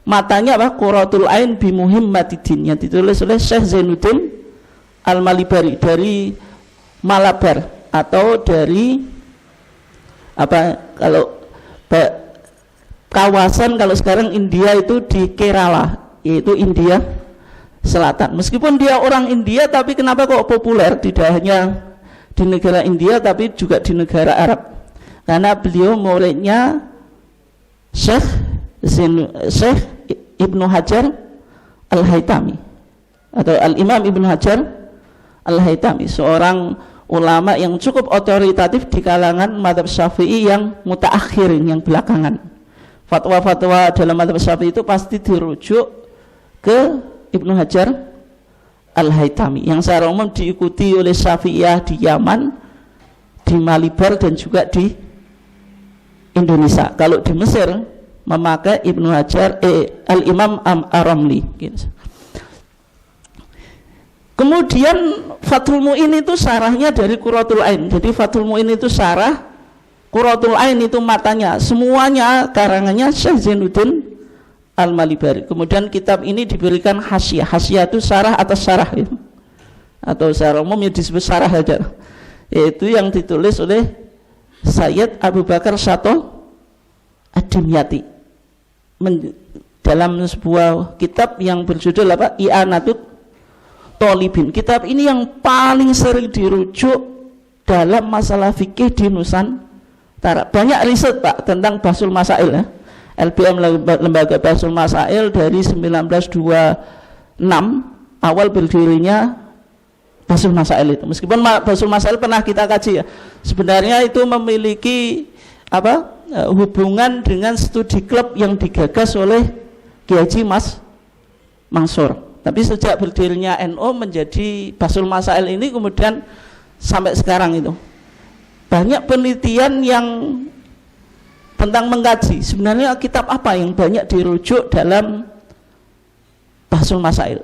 Speaker 1: Matanya Qurratul Ain bi Muhimmatidin, yang ditulis oleh Syekh Zainuddin Al-Malibari dari Malabar, atau dari kalau kawasan kalau sekarang India itu di Kerala, yaitu India Selatan. Meskipun dia orang India, tapi kenapa kok populer tidak hanya di negara India tapi juga di negara Arab? Karena beliau muridnya Syekh Ibnu Hajar Al-Haytami, atau Al-Imam Ibnu Hajar Al-Haytami, seorang ulama yang cukup otoritatif di kalangan mazhab Syafi'i yang mutaakhirin, yang belakangan. Fatwa-fatwa dalam mazhab Syafi'i itu pasti dirujuk ke Ibnu Hajar Al-Haytami, yang secara umum diikuti oleh Syafi'iyah di Yaman, di Malabar, dan juga di Indonesia. Kalau di Mesir memakai Ibnu Hajar Al-Imam Ar-Ramli gitu. Kemudian Fathul Mu'in itu syarahnya dari Qurratul Ain. Jadi Fathul Mu'in itu syarah, Qurratul Ain itu matanya, semuanya karangannya Syekh Zainuddin Al-Malibari. Kemudian kitab ini diberikan hasyiah. Hasyiah itu syarah atas syarah itu, atau secara umum ya disebut syarah saja, yaitu yang ditulis oleh Sayyid Abu Bakar Syato Ad-Dimyati dalam sebuah kitab yang berjudul I'anatut Tolibin. Kitab ini yang paling sering dirujuk dalam masalah fikih di Nusantara. Banyak riset Pak tentang Bahsul Masail ya. LBM, Lembaga Bahsul Masail, dari 1926 awal berdirinya Bahsul Masail itu. Meskipun Bahsul Masail pernah kita kaji ya, sebenarnya itu memiliki hubungan dengan studi klub yang digagas oleh Kiai Haji Mas Mansur. Tapi sejak berdirinya NU menjadi Bahsul Masail ini, kemudian sampai sekarang itu banyak penelitian yang tentang mengkaji sebenarnya kitab apa yang banyak dirujuk dalam Bahsul Masail.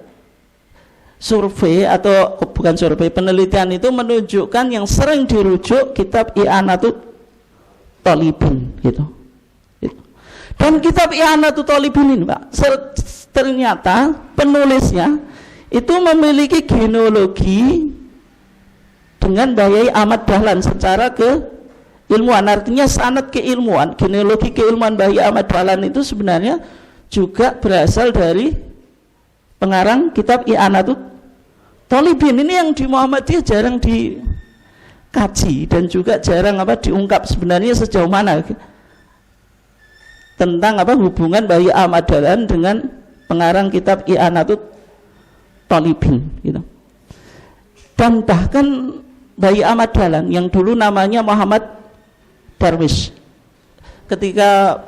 Speaker 1: survei atau bukan survei, penelitian itu menunjukkan yang sering dirujuk kitab I'anatut Thalibin gitu. Dan kitab I'anatut Thalibin ini Pak, ternyata penulisnya itu memiliki genealogi dengan Yai Ahmad Dahlan secara keilmuan, artinya sanad keilmuan, genealogi keilmuan Yai Ahmad Dahlan itu sebenarnya juga berasal dari pengarang kitab I'anatut Thalibin. Ini yang di Muhammadiyah jarang dikaji dan juga jarang diungkap sebenarnya sejauh mana tentang hubungan Yai Ahmad Dahlan dengan pengarang kitab I'anatut Thalibin gitu. Dan bahkan Yai Ahmad Dahlan yang dulu namanya Muhammad Darwish, ketika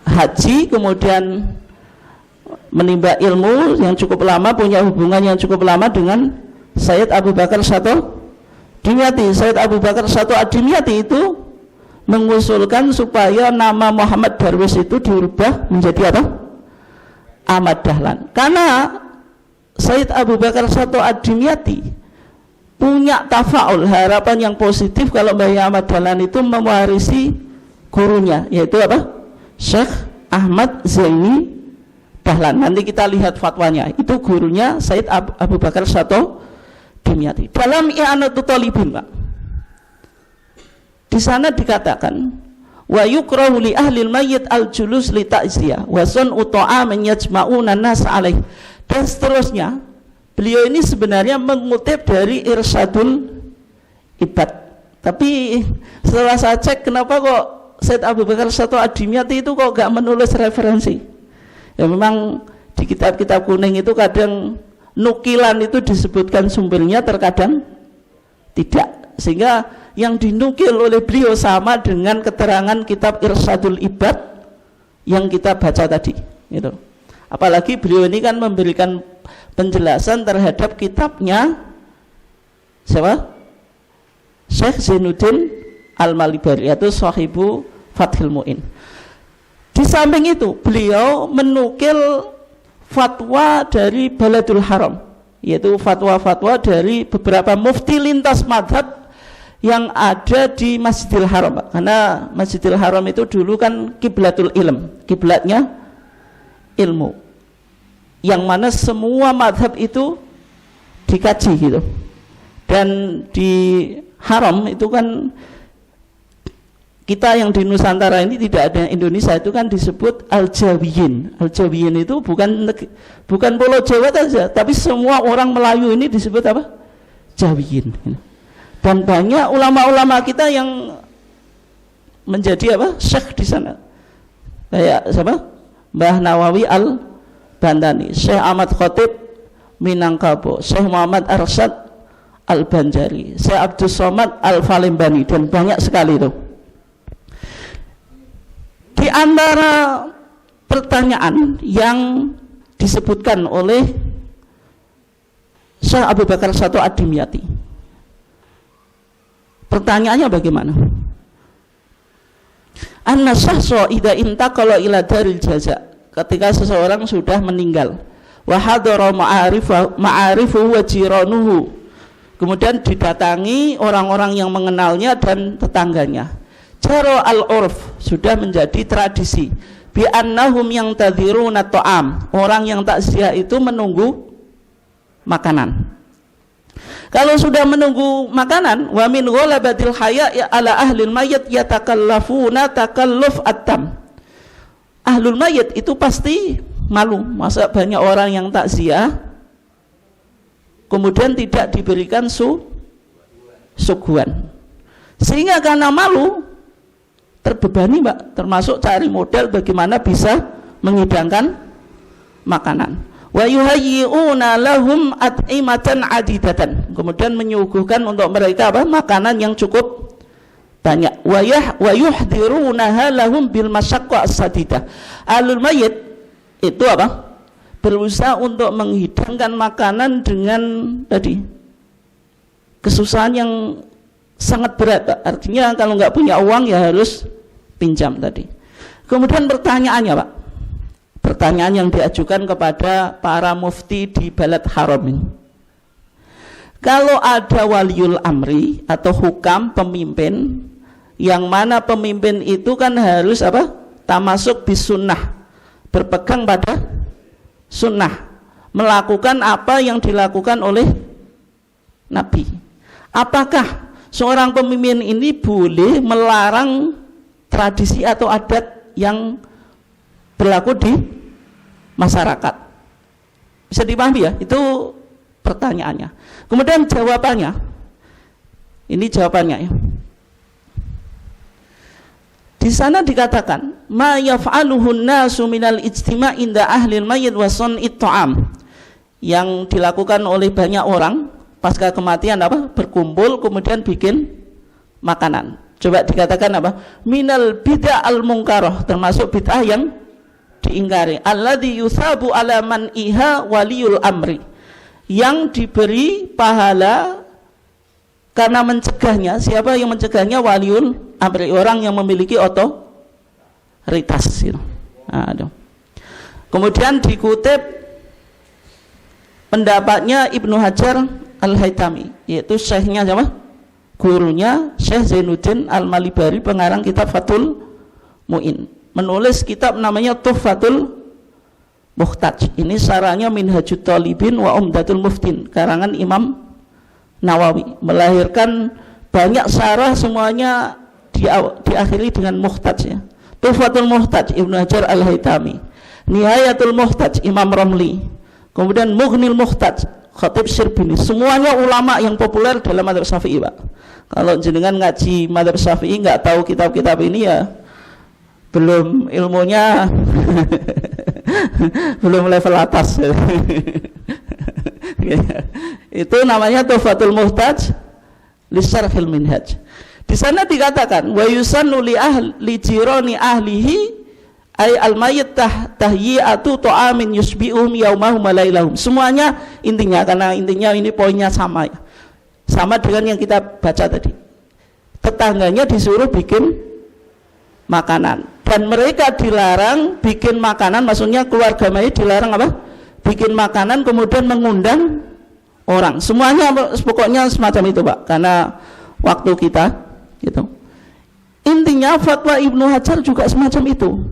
Speaker 1: haji kemudian menimba ilmu yang cukup lama, punya hubungan yang cukup lama dengan Sayyid Abu Bakar Sato Dimyati. Sayyid Abu Bakar Sato Dimyati itu mengusulkan supaya nama Muhammad Darwish itu dirubah menjadi Ahmad Dahlan, karena Sayyid Abu Bakar Sato Dimyati punya tafaul, harapan yang positif kalau Yai Ahmad Dahlan itu mewarisi gurunya, yaitu Syekh Ahmad Zaini Dahlan. Nanti kita lihat fatwanya, itu gurunya Sayyid Abu Bakar Sato Dimyati. Dalam I'anatut Thalibin Pak, di sana dikatakan wa yukrahu li ahlil mayyit al julus li ta'ziyah wa sun'u ta'amin yajma'una nas alaih, dan seterusnya. Beliau ini sebenarnya mengutip dari Irsyadul Ibad, tapi setelah saya cek kenapa kok Sayyid Abu Bakar Sato Dimyati itu kok gak menulis referensi. Ya memang di kitab-kitab kuning itu kadang nukilan itu disebutkan sumbernya, terkadang tidak, sehingga yang dinukil oleh beliau sama dengan keterangan kitab Irsyadul Ibad yang kita baca tadi gitu. Apalagi beliau ini kan memberikan penjelasan terhadap kitabnya siapa? Syekh Zainuddin Al-Malibari, yaitu Sahibu Fathil Mu'in. Di samping itu beliau menukil fatwa dari Baladul Haram, yaitu fatwa-fatwa dari beberapa mufti lintas madhab yang ada di Masjidil Haram, karena Masjidil Haram itu dulu kan kiblatul ilm, kiblatnya ilmu, yang mana semua madhab itu dikaji gitu. Dan di Haram itu kan kita yang di Nusantara ini tidak ada, Indonesia itu kan disebut Al-Jawiyin. Al-Jawiyin itu bukan Pulau Jawa saja, tapi semua orang Melayu ini disebut Jawiyin. Dan banyak ulama-ulama kita yang menjadi syekh di sana, kayak siapa? Mbah Nawawi Al-Bantani, Syekh Ahmad Khatib Minangkabau, Syekh Muhammad Arsyad Al-Banjari, Syekh Abdus Somad Al-Falimbani, dan banyak sekali itu. Di antara pertanyaan yang disebutkan oleh Syekh Abu Bakar Sato Dimyati, pertanyaannya bagaimana? Anna syahsa idza intaqala ila daril jaza, ketika seseorang sudah meninggal, wa hadara ma'arifu wa jiranuhu, kemudian didatangi orang-orang yang mengenalnya dan tetangganya, jaro al-urf, sudah menjadi tradisi, bi annahum yang tadhiruna ta'am, orang yang takziah itu menunggu makanan. Kalau sudah menunggu makanan, wa min ghalabatil haya ala ahlil mayyit yatakallafuna takalluf at-tam, ahlul mayyit itu pasti malu, masa banyak orang yang takziah kemudian tidak diberikan suguhan, sehingga karena malu terbebani Mbak, termasuk cari modal bagaimana bisa menghidangkan makanan. Wa yuhayyi'una lahum at'imatan adidatan, kemudian menyuguhkan untuk mereka makanan yang cukup banyak. Wa yuhdirunaha lahum bil masyaqqah as-sadidah, ahlul mayyit itu berusaha untuk menghidangkan makanan dengan tadi kesusahan yang sangat berat, artinya kalau nggak punya uang ya harus pinjam tadi. Kemudian pertanyaannya Pak, Pertanyaan yang diajukan kepada para mufti di Balad Haram ini. Kalau ada waliul amri atau hukam pemimpin, yang mana pemimpin itu kan harus apa? Tamasuk bis sunnah, berpegang pada sunnah, melakukan apa yang dilakukan oleh Nabi. Apakah seorang pemimpin ini boleh melarang tradisi atau adat yang berlaku di masyarakat? Bisa dipahami ya? Itu pertanyaannya. Kemudian jawabannya, ini jawabannya ya. Di sana dikatakan, ma yaf'aluhun nasu minal ijtima' inda ahlil mayyit wa sun'it ta'am, yang dilakukan oleh banyak orang pasca kematian apa? Berkumpul kemudian bikin makanan. Coba dikatakan apa? Minal bid'ah al munkarah, termasuk bid'ah yang diingkari. Alladzi yusabu ala man iha waliyul amri, yang diberi pahala karena mencegahnya. Siapa yang mencegahnya? Waliul amri, orang yang memiliki otoritas gitu. Nah, kemudian dikutip pendapatnya Ibnu Hajar Al-Haytami, yaitu syekhnya siapa? Gurunya Syekh Zainuddin Al-Malibari, pengarang kitab Fathul Mu'in, menulis kitab namanya Tuhfatul Muhtaj. Ini syarahnya Minhajut Talibin wa Umdatul Muftin, karangan Imam Nawawi, melahirkan banyak syarah, semuanya diakhiri dengan Muhtaj ya. Tuhfatul Muhtaj Ibnu Hajar Al-Haytami, Nihayatul Muhtaj Imam Romli, kemudian Mughnil Muhtaj Khatib Syirbini, semuanya ulama yang populer dalam madzhab Syafi'i, Pak. Kalau jenengan ngaji madzhab Syafi'i nggak tahu kitab-kitab ini ya belum ilmunya belum level atas. Itu namanya Tuhfatul Muhtaj li Syarhil Minhaj. Di sana dikatakan wa yusannu li ahli jirani ahlihi ay al-mayyit tahyi'atu ta'amin yusbi'uhum yaumahum wa lailahum. Semuanya intinya, karena intinya ini poinnya sama ya. Sama dengan yang kita baca tadi. Tetangganya disuruh bikin makanan dan mereka dilarang bikin makanan, maksudnya keluarga mayit dilarang apa? Bikin makanan kemudian mengundang orang. Semuanya pokoknya semacam itu, Pak, karena waktu kita gitu. Intinya fatwa Ibnu Hajar juga semacam itu.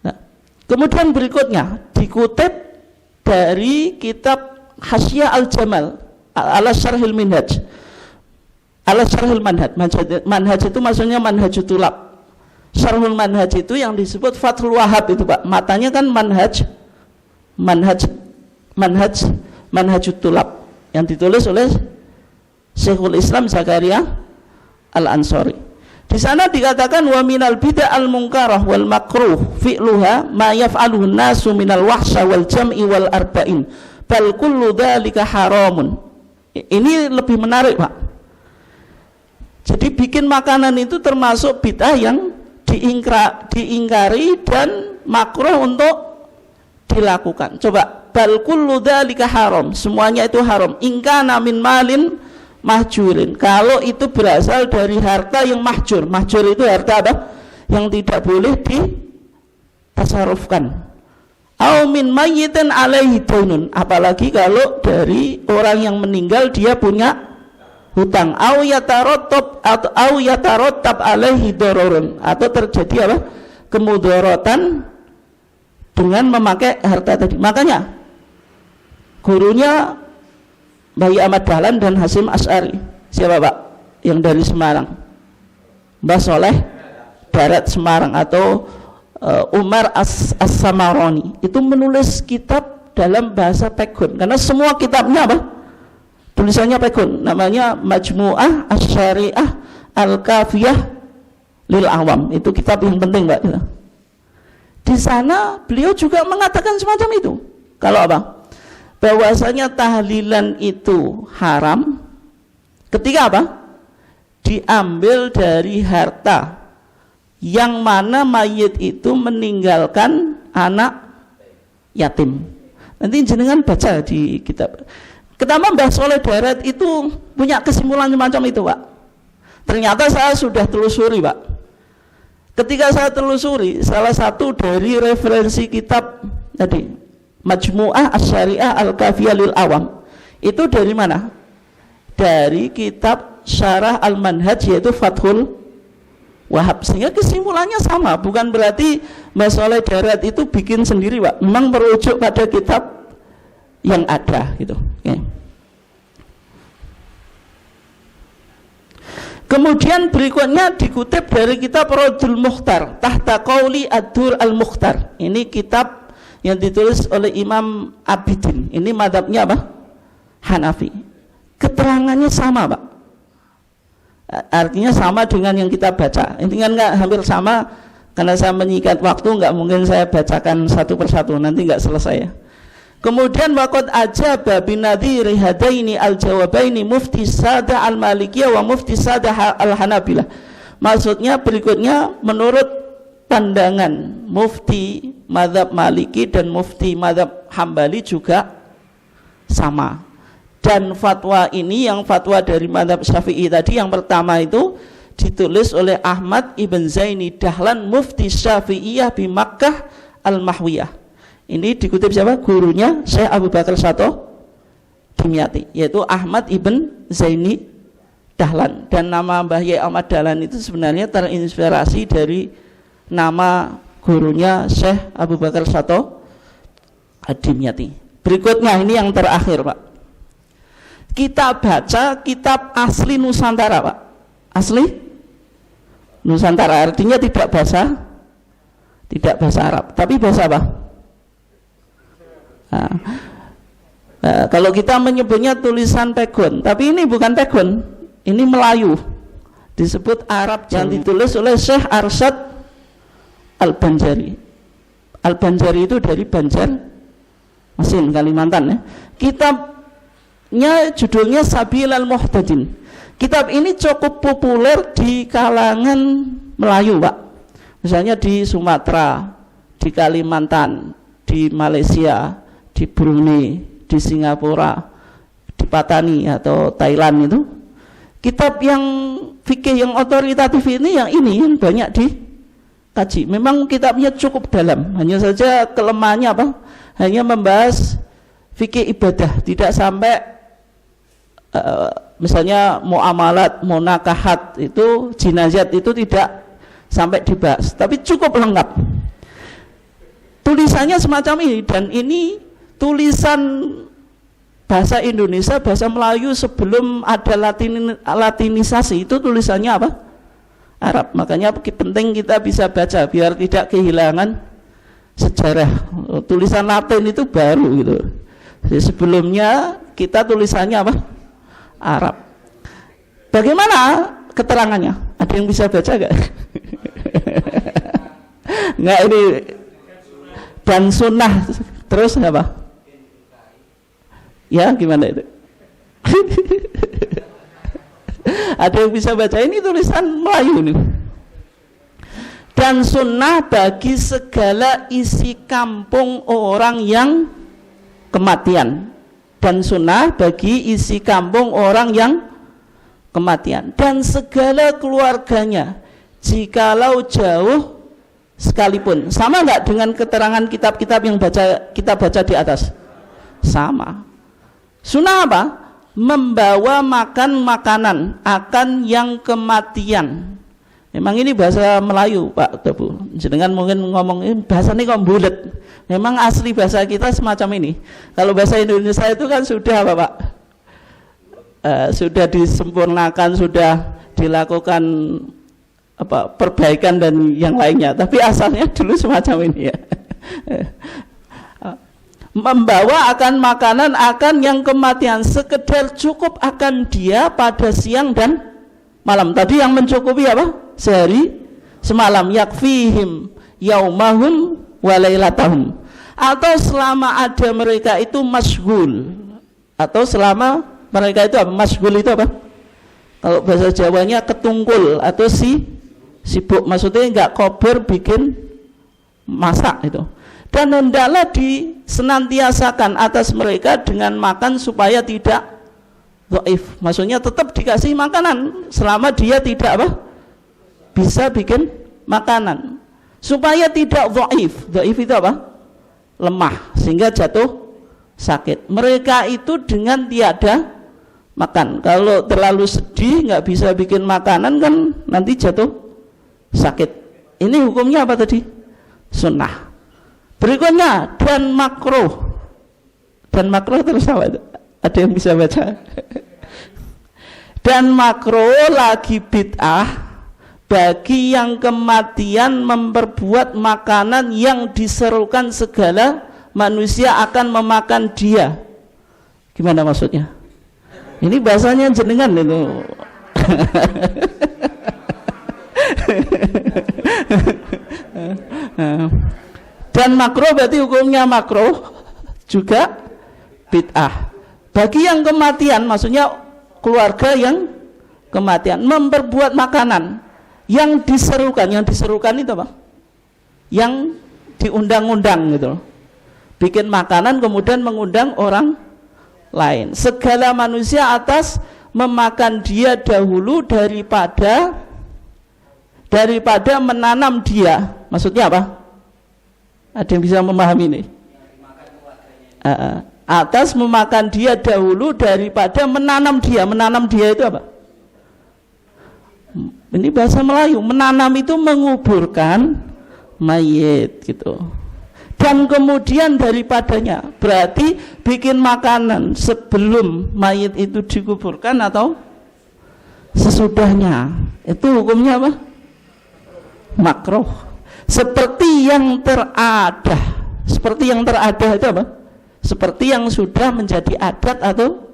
Speaker 1: Nah, kemudian berikutnya dikutip dari kitab Hasyiah Al-Jamal ala Syarhil Minhaj, ala Syarhil Manhaj. Manhaj itu maksudnya manhajut tulab. Syarhul Manhaj itu yang disebut Fathul Wahab itu, Pak. Matanya kan manhajut tulab yang ditulis oleh Syekhul Islam Zakaria Al-Ansari. Di sana dikatakan wa minal bid'ah al-munkarah wal makruh fi'luha ma yaf'aluhu an-nasu minal wahsya wal jam'i wal arba'in bal kullu dzalika haramun. Ini lebih menarik, Pak. Jadi bikin makanan itu termasuk bid'ah yang diingkari dan makruh untuk dilakukan. Coba, bal kullu dzalika haram, semuanya itu haram. Ingkana min malin mahjurin, kalau itu berasal dari harta yang mahjur. Mahjur itu harta apa? Yang tidak boleh ditasarufkan. Au min mayyitin alaihi daunun, apalagi kalau dari orang yang meninggal dia punya hutang. Au yatarattab alaihi dararun, atau terjadi apa? Kemudaratan dengan memakai harta tadi. Makanya gurunya Bayi Ahmad Dahlan dan Hasyim Asy'ari, siapa, Pak? Yang dari Semarang, Mbah Soleh Darat Semarang, atau Umar As-Samaroni, itu menulis kitab dalam bahasa Pegon, karena semua kitabnya apa? Tulisannya Pegon, namanya Majmu'ah Asy-Syari'ah Al-Kafiyah Lil Awam. Itu kitab yang penting, Pak. Di sana beliau juga mengatakan semacam itu. Kalau apa? Bahwasanya tahlilan itu haram ketika apa? Diambil dari harta yang mana mayit itu meninggalkan anak yatim. Nanti jenengan baca di kitab. Ketama Mbah Soleh Darat itu punya kesimpulan semacam itu, Pak. Ternyata saya sudah telusuri, Pak. Ketika saya telusuri, salah satu dari referensi kitab tadi, Majmu'ah Asy-Syariah Al-Kafiyah lil Awam, itu dari mana? Dari kitab Syarah Al-Manhaj, yaitu Fathul Wahab. Sehingga kesimpulannya sama, bukan berarti Mbah Sholeh Darat itu bikin sendiri, Pak. Memang merujuk pada kitab yang ada gitu. Okay. Kemudian berikutnya dikutip dari kitab Raddul Mukhtar, Tahta Qauli Ad-Dur Al-Mukhtar. Ini kitab yang ditulis oleh Imam Abidin. Ini madhabnya apa? Hanafi. Keterangannya sama, Pak. Artinya sama dengan yang kita baca. Intinya nggak hampir sama, karena saya menyikat waktu, nggak mungkin saya bacakan satu persatu, nanti nggak selesai ya. Kemudian waqad ajaba binadhiri hadaini al-jawabaini mufti Sadah al-Malikiyah wa mufti Sadah al-Hanabilah. Maksudnya berikutnya, menurut pandangan mufti mazhab Maliki dan mufti mazhab Hambali juga sama. Dan fatwa ini, yang fatwa dari mazhab Syafi'i tadi, yang pertama itu ditulis oleh Ahmad ibn Zaini Dahlan mufti Syafi'iyah di Makkah al-Mahwiyah. Ini dikutip siapa? Gurunya Syekh Abu Bakar Sato Dimyati, yaitu Ahmad ibn Zaini Dahlan. Dan nama Mbah Yai Ahmad Dahlan itu sebenarnya terinspirasi dari nama gurunya Syekh Abu Bakar Sato Dimyati. Berikutnya ini yang terakhir, Pak. Kita baca kitab asli Nusantara, Pak. Asli Nusantara artinya tidak bahasa Arab, tapi bahasa apa? Kalau kita menyebutnya tulisan Pegon, tapi ini bukan Pegon, ini Melayu, disebut Arab, yang ditulis oleh Syekh Arsyad Al-Banjari. Al-Banjari itu dari Banjar Masin, Kalimantan ya. Kitabnya judulnya Sabil al-Muhtadin. Kitab ini cukup populer di kalangan Melayu, Pak. Misalnya di Sumatera, di Kalimantan, di Malaysia, di Brunei, di Singapura, di Patani atau Thailand itu. Kitab yang fikih yang otoritatif ini yang banyak dikaji. Memang kitabnya cukup dalam, hanya saja kelemahannya apa? Hanya membahas fikih ibadah, tidak sampai misalnya muamalat, munakahat itu, jinazat itu tidak sampai dibahas, tapi cukup lengkap. Tulisannya semacam ini, dan ini tulisan bahasa Indonesia, bahasa Melayu sebelum ada latinisasi, itu tulisannya apa? Arab. Makanya penting kita bisa baca biar tidak kehilangan sejarah. Tulisan Latin itu baru gitu. Jadi sebelumnya kita tulisannya apa? Arab. Bagaimana keterangannya? Ada yang bisa baca gak? Nggak, ini dan sunnah terus apa? Ya gimana itu? Ada yang bisa baca? Ini tulisan Melayu nih. Dan sunnah bagi segala isi kampung orang yang kematian. Dan sunnah bagi isi kampung orang yang kematian dan segala keluarganya, jikalau jauh sekalipun. Sama nggak dengan keterangan kitab-kitab yang kita baca di atas? Sama. Sunnah apa? Membawa makan makanan akan yang kematian. Memang ini bahasa Melayu, Pak Tebu. Jangan mungkin ngomong ini bahasa ini kok bulet. Memang asli bahasa kita semacam ini. Kalau bahasa Indonesia itu kan sudah apa, Pak? Sudah disempurnakan, sudah dilakukan apa perbaikan dan yang lainnya. Tapi asalnya dulu semacam ini ya. Membawa akan makanan akan yang kematian, sekedar cukup akan dia pada siang dan malam. Tadi yang mencukupi apa? Sehari semalam. Yakfihim yaumahum walailatahum. Atau selama ada mereka itu masyghul, atau selama mereka itu apa? Masyghul itu apa? Kalau bahasa Jawanya ketungkul atau sibuk, maksudnya enggak kober bikin masak itu. Dan hendaklah disenantiasakan atas mereka dengan makan supaya tidak dhaif. Maksudnya tetap dikasih makanan selama dia tidak apa? Bisa bikin makanan supaya tidak dhaif. Dhaif itu apa? Lemah sehingga jatuh sakit. Mereka itu dengan tiada makan. Kalau terlalu sedih nggak bisa bikin makanan kan nanti jatuh sakit. Ini hukumnya apa tadi? Sunnah. Berikutnya dan makruh. Dan makruh terus apa itu? Ada yang bisa baca? Dan makruh lagi bid'ah bagi yang kematian memperbuat makanan yang diserukan segala manusia akan memakan dia. Gimana maksudnya? Ini bahasanya jenengan itu. Dan makruh berarti hukumnya makruh juga bid'ah. Bagi yang kematian, maksudnya keluarga yang kematian memperbuat makanan yang diserukan itu apa? Yang diundang-undang gitu loh. Bikin makanan kemudian mengundang orang lain. Segala manusia atas memakan dia dahulu daripada menanam dia. Maksudnya apa? Ada yang bisa memahami ini? Atas memakan dia dahulu daripada menanam dia. Menanam dia itu apa? Ini bahasa Melayu. Menanam itu menguburkan mayit gitu. Dan kemudian daripadanya berarti bikin makanan sebelum mayit itu dikuburkan atau sesudahnya. Itu hukumnya apa? Makruh. Seperti yang terada. Seperti yang terada itu apa? Seperti yang sudah menjadi adat atau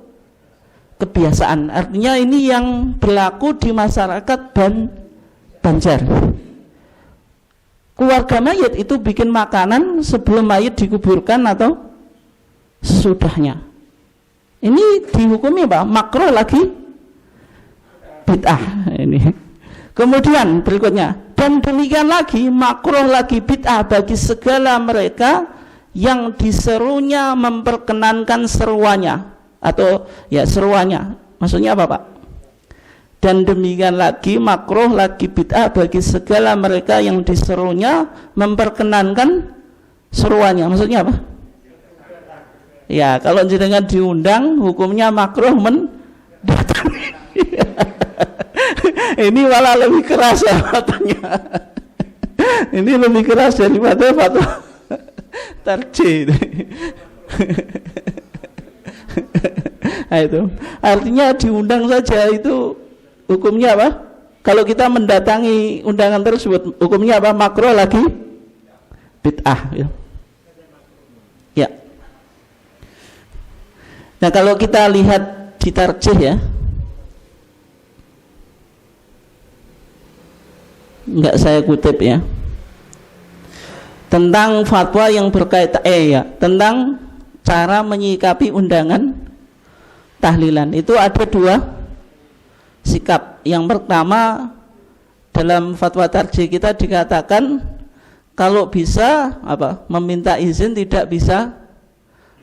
Speaker 1: kebiasaan. Artinya ini yang berlaku di masyarakat Banjar. Keluarga mayit itu bikin makanan sebelum mayit dikuburkan atau sesudahnya. Ini dihukumi apa? Makruh lagi bid'ah ini. Kemudian berikutnya, dan demikian lagi makruh lagi bid'ah bagi segala mereka yang diserunya memperkenankan seruannya atau ya seruannya. Maksudnya apa Pak? Dan demikian lagi makruh lagi bid'ah bagi segala mereka yang diserunya memperkenankan seruannya. Maksudnya apa? Ya kalau jenengan diundang hukumnya makruh mendatangi. Ini malah lebih keras ya fatwanya. Ini lebih keras daripada fatwa tarjih. Nah itu artinya diundang saja itu hukumnya apa? Kalau kita mendatangi undangan tersebut hukumnya apa? Makruh lagi bid'ah ya. Ya. Nah kalau kita lihat di tarjih ya, enggak saya kutip ya, tentang fatwa yang berkaitan tentang cara menyikapi undangan tahlilan itu ada dua sikap. Yang pertama dalam fatwa tarjih kita dikatakan kalau bisa meminta izin tidak bisa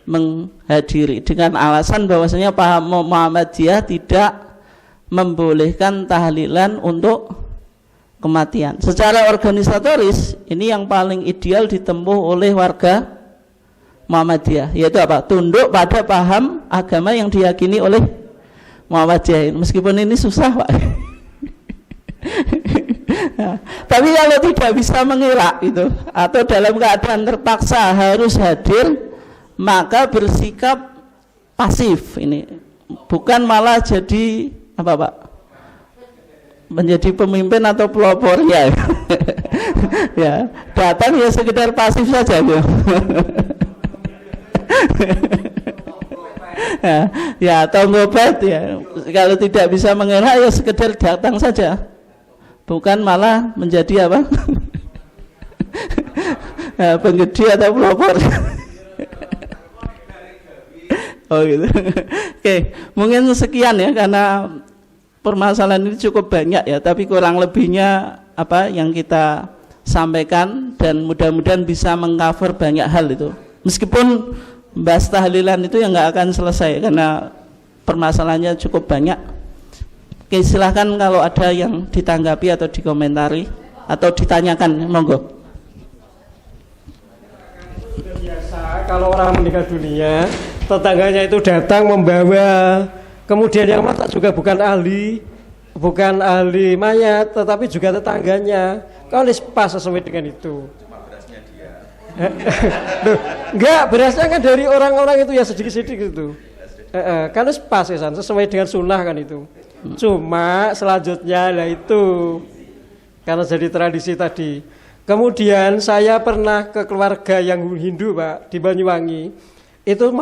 Speaker 1: menghadiri dengan alasan bahwasanya paham Muhammadiyah tidak membolehkan tahlilan untuk kematian. Secara organisatoris ini yang paling ideal ditempuh oleh warga Muhammadiyah, yaitu apa? Tunduk pada paham agama yang diyakini oleh Muhammadiyah. Meskipun ini susah Pak. Nah, tapi kalau tidak bisa mengelak itu atau dalam keadaan terpaksa harus hadir, maka bersikap pasif ini, bukan malah jadi apa Pak? Menjadi pemimpin atau pelopornya. Ya, datang ya sekedar pasif saja gitu. Ya tonggobat ya, kalau tidak bisa mengelak ya sekedar datang saja, bukan malah menjadi apa? Ya, penggede atau pelopor. Oh gitu. Oke, mungkin sekian ya, karena permasalahan ini cukup banyak ya, tapi kurang lebihnya apa yang kita sampaikan dan mudah-mudahan bisa mengcover banyak hal itu. Meskipun bahas tahlilan itu yang nggak akan selesai karena permasalahannya cukup banyak. Oke, silahkan kalau ada yang ditanggapi atau dikomentari atau ditanyakan, monggo.
Speaker 2: Sudah biasa kalau orang meninggal dunia, tetangganya itu datang membawa, kemudian yang masak juga bukan ahli mayat, tetapi juga tetangganya. Kalau pas sesuai dengan itu. Cuma berasnya dia. Enggak, berasnya kan dari orang-orang itu ya sedikit-sedikit itu. Kan pas ya, sesuai dengan sunnah kan itu. Cuma selanjutnya lah itu karena jadi tradisi tadi. Kemudian saya pernah ke keluarga yang Hindu, Pak, di Banyuwangi. Itu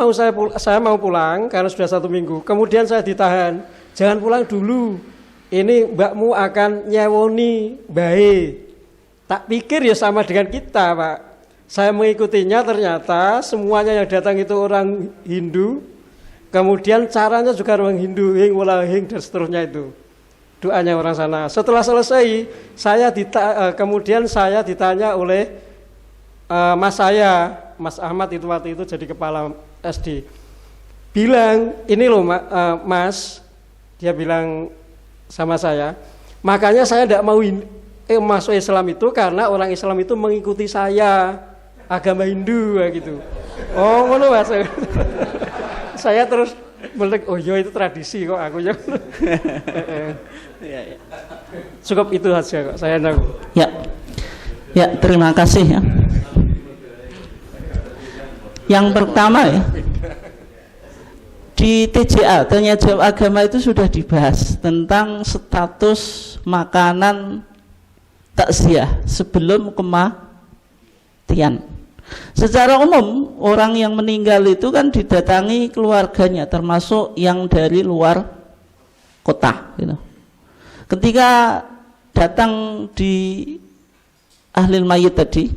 Speaker 2: saya mau pulang karena sudah 1 minggu. Kemudian saya ditahan, jangan pulang dulu. Ini mbakmu akan nyewoni bae. Tak pikir ya sama dengan kita, Pak. Saya mengikutinya, ternyata semuanya yang datang itu orang Hindu. Kemudian caranya juga orang Hindu, hing wala hing dan seterusnya itu. Doanya orang sana. Setelah selesai, kemudian saya ditanya oleh mas saya, Mas Ahmad itu waktu itu jadi kepala SD. Bilang, ini loh Mas, dia bilang sama saya, makanya saya tidak mau masuk Islam itu karena orang Islam itu mengikuti saya, agama Hindu gitu. Oh, ngono Mas. Saya terus melek, oh iya itu tradisi kok aku ya. Cukup itu saja kok saya tahu.
Speaker 1: Ya. Ya, terima kasih ya. Yang pertama ya, di TJA, tanya jawab agama itu sudah dibahas tentang status makanan takziah sebelum kematian. Secara umum orang yang meninggal itu kan didatangi keluarganya, termasuk yang dari luar kota gitu. Ketika datang di ahlil mayit tadi,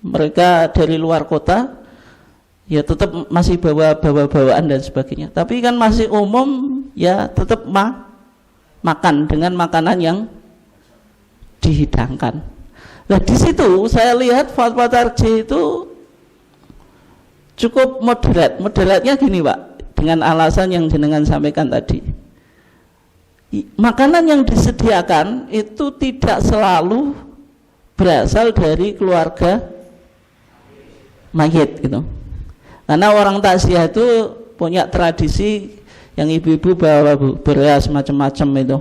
Speaker 1: mereka dari luar kota, ya tetap masih bawa bawaan dan sebagainya. Tapi kan masih umum ya tetap makan dengan makanan yang dihidangkan. Nah di situ saya lihat fatwa tarjih itu cukup moderat. Moderatnya gini Pak, dengan alasan yang jenengan sampaikan tadi. Makanan yang disediakan itu tidak selalu berasal dari keluarga mayit gitu. Karena orang takziah itu punya tradisi yang ibu-ibu bawa beras macam-macam itu,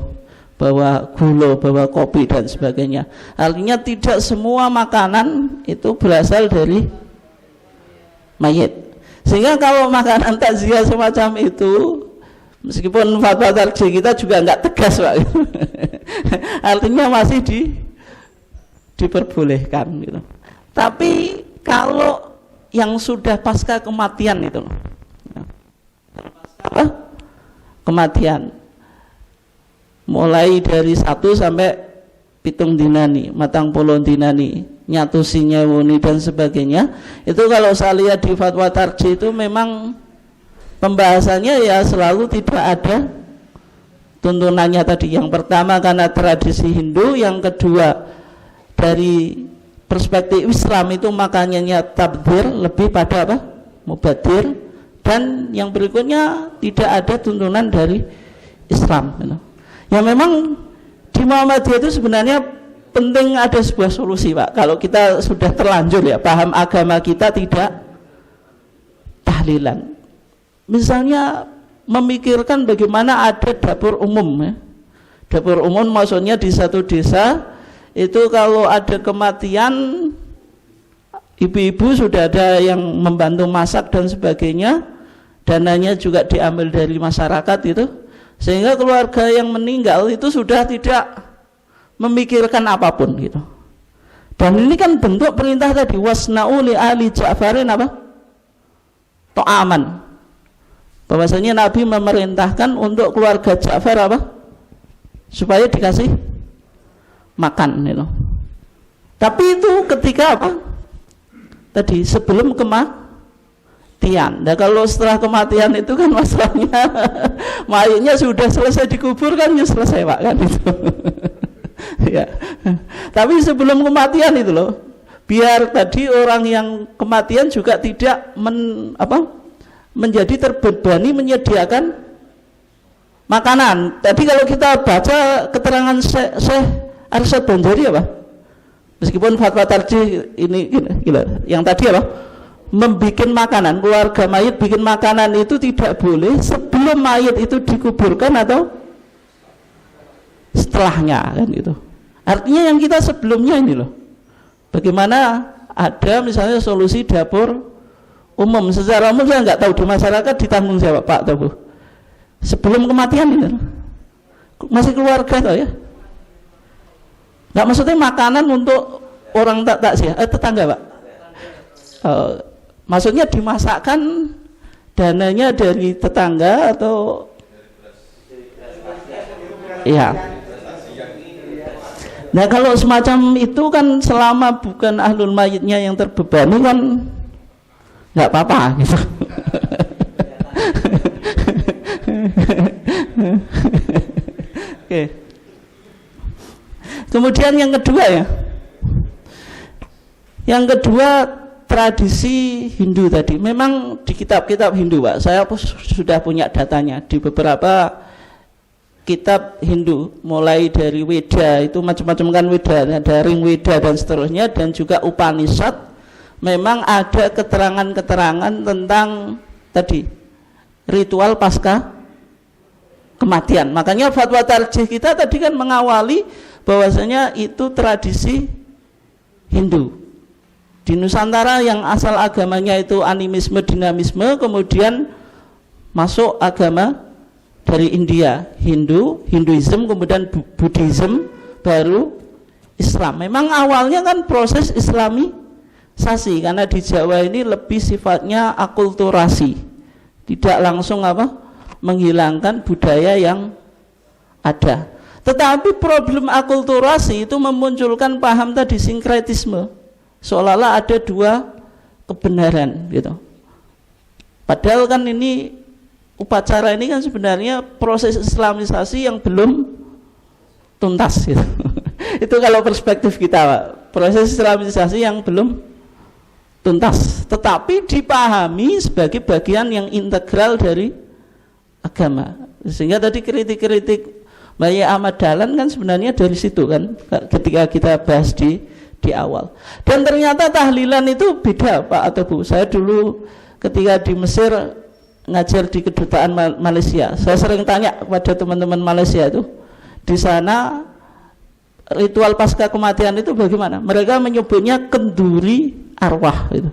Speaker 1: bawa gula, bawa kopi dan sebagainya. Artinya tidak semua makanan itu berasal dari mayit. Sehingga kalau makanan takziah semacam itu, meskipun fatwa tarjih kita juga nggak tegas Pak. Artinya masih diperbolehkan gitu. Tapi kalau yang sudah pasca kematian itu loh. Kematian. Mulai dari 1 sampai 7 dinani, matang 10 dinani, nyatusi nyewuni dan sebagainya. Itu kalau saya lihat di fatwa tarjih itu memang pembahasannya ya selalu tidak ada tuntunannya tadi. Yang pertama karena tradisi Hindu, yang kedua dari perspektif Islam itu makanannya tabdir, lebih pada apa? Mubadir. Dan yang berikutnya tidak ada tuntunan dari Islam gitu. Ya memang di Muhammadiyah itu sebenarnya penting ada sebuah solusi Pak. Kalau kita sudah terlanjur ya paham agama kita tidak tahlilan, misalnya memikirkan bagaimana ada dapur umum ya. Dapur umum maksudnya di satu desa itu kalau ada kematian, ibu-ibu sudah ada yang membantu masak dan sebagainya, dananya juga diambil dari masyarakat itu, sehingga keluarga yang meninggal itu sudah tidak memikirkan apapun gitu. Dan ini kan bentuk perintah tadi, wasna'u li ali Ja'farin apa? To'aman. Bahwasanya Nabi memerintahkan untuk keluarga Ja'far apa? Supaya dikasih makan gitu. Tapi itu ketika apa? Tadi sebelum kematian. Nah kalau setelah kematian itu kan masalahnya mayatnya sudah selesai dikubur kan ya selesai Pak kan itu. Ya. Tapi sebelum kematian itu loh, biar tadi orang yang kematian juga tidak menjadi terbebani menyediakan makanan. Tadi kalau kita baca keterangan Syekh Arsyad Banjari apa? Meskipun fatwa tarjih ini gila. Yang tadi apa? Membikin makanan, keluarga mayit bikin makanan itu tidak boleh sebelum mayit itu dikuburkan atau setelahnya, kan itu. Artinya yang kita sebelumnya ini loh. Bagaimana ada misalnya solusi dapur umum, secara umum saya nggak tahu di masyarakat ditanggung siapa Pak atau Bu. Sebelum kematian ini loh. Masih keluarga tau ya. Nggak maksudnya makanan untuk orang tak sih, tetangga Pak. Maksudnya dimasakkan dananya dari tetangga atau ya. Nah kalau semacam itu kan selama bukan ahlul mayitnya yang terbebani kan nggak apa-apa gitu. Oke. Kemudian yang kedua ya, yang kedua tradisi Hindu tadi. Memang di kitab-kitab Hindu Pak, saya sudah punya datanya di beberapa kitab Hindu, mulai dari Weda, itu macam-macam kan Weda, ada Ring Weda dan seterusnya, dan juga Upanishad. Memang ada keterangan-keterangan tentang tadi ritual pasca kematian. Makanya fatwa tarjih kita tadi kan mengawali bahwasanya itu tradisi Hindu. Di Nusantara yang asal agamanya itu animisme, dinamisme, kemudian masuk agama dari India, Hinduism, kemudian Buddhism, baru Islam. Memang awalnya kan proses Islamisasi, karena di Jawa ini lebih sifatnya akulturasi, tidak langsung menghilangkan budaya yang ada. Tetapi problem akulturasi itu memunculkan paham tadi sinkretisme, seolah-olah ada dua kebenaran gitu. Padahal kan ini upacara ini kan sebenarnya proses Islamisasi yang belum tuntas gitu. Itu kalau perspektif kita Pak, proses Islamisasi yang belum tuntas, tetapi dipahami sebagai bagian yang integral dari agama. Sehingga tadi kritik-kritik Bayi Ahmad Dahlan kan sebenarnya dari situ kan, ketika kita bahas di awal. Dan ternyata tahlilan itu beda Pak atau Bu. Saya dulu ketika di Mesir ngajar di kedutaan Malaysia, saya sering tanya kepada teman-teman Malaysia itu, di sana ritual pasca kematian itu bagaimana? Mereka menyebutnya kenduri arwah itu.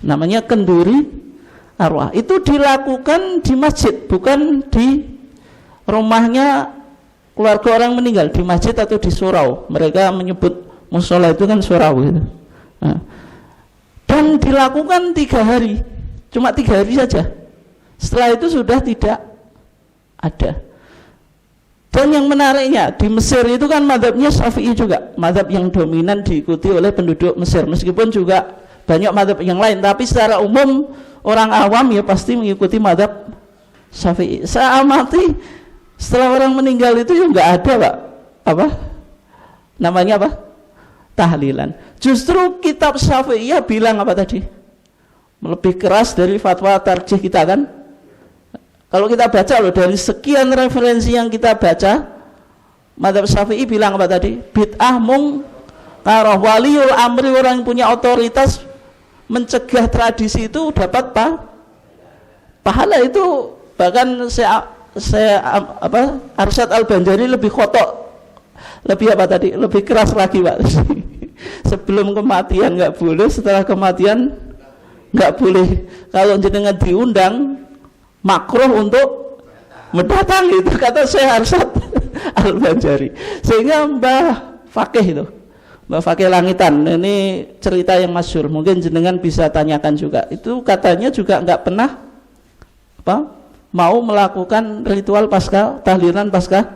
Speaker 1: Namanya kenduri arwah. Itu dilakukan di masjid, bukan di rumahnya keluarga orang meninggal, di masjid atau di surau. Mereka menyebut musola itu kan surau gitu. Nah, dan dilakukan 3 hari, cuma 3 hari saja. Setelah itu sudah tidak ada. Dan yang menariknya di Mesir itu kan mazhabnya Syafi'i juga, mazhab yang dominan diikuti oleh penduduk Mesir. Meskipun juga banyak mazhab yang lain, tapi secara umum orang awam ya pasti mengikuti mazhab Syafi'i. Saya amati setelah orang meninggal itu juga nggak ada Pak, namanya tahlilan. Justru kitab Syafi'iyah bilang apa tadi? Lebih keras dari fatwa tarjih kita kan. Kalau kita baca loh, dari sekian referensi yang kita baca, mazhab Syafi'i bilang apa tadi? Bid'ah mungkarah, waliul amri, orang yang punya otoritas mencegah tradisi itu dapat pahala. Itu bahkan Arsyad Al-Banjari lebih kotok, lebih lebih keras lagi Pak. Sebelum kematian nggak boleh, setelah kematian nggak boleh. Kalau jenengan diundang, makruh untuk mendatangi, itu kata Syekh Arsyad Al-Banjari. Sehingga Mbah Fakih Langitan, ini cerita yang masyhur, mungkin jenengan bisa tanyakan juga. Itu katanya juga nggak pernah mau melakukan ritual pasca tahlilan pasca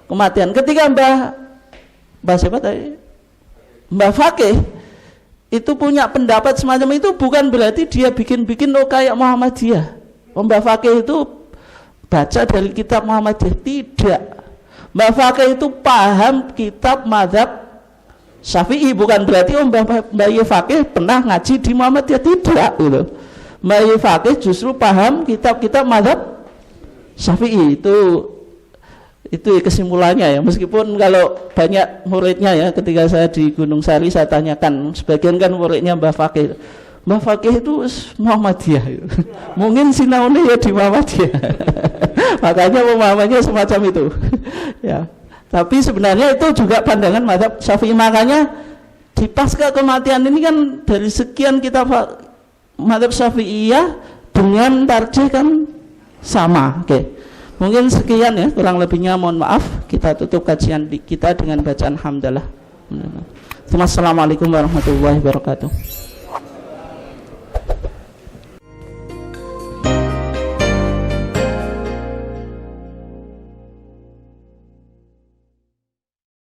Speaker 1: kematian. Ketika Mbah Fakih itu punya pendapat semacam itu, bukan berarti dia bikin-bikin kayak Muhammadiyah. Mbah Fakih itu baca dari kitab Muhammadiyah, tidak. Mbah Fakih itu paham kitab mazhab Syafi'i, bukan berarti Mbah Fakih pernah ngaji di Muhammadiyah, tidak gitu. Mbah Fakih justru paham kitab-kitab mazhab Syafi'i. Itu kesimpulannya ya. Meskipun kalau banyak muridnya ya, ketika saya di Gunung Sari saya tanyakan, sebagian kan muridnya Mbah Fakih. Mbah Fakih itu Muhammadiyah. Mungkin sinaune ya di Muhammadiyah. Makanya pemahamannya semacam itu. Ya. Tapi sebenarnya itu juga pandangan mazhab Syafi'i. Makanya di pasca kematian ini kan dari sekian kitab mazhab Syafi'iyah dengan tarjih kan sama. Oke. Mungkin sekian ya, kurang lebihnya mohon maaf. Kita tutup kajian kita dengan bacaan hamdalah. Assalamualaikum warahmatullahi wabarakatuh.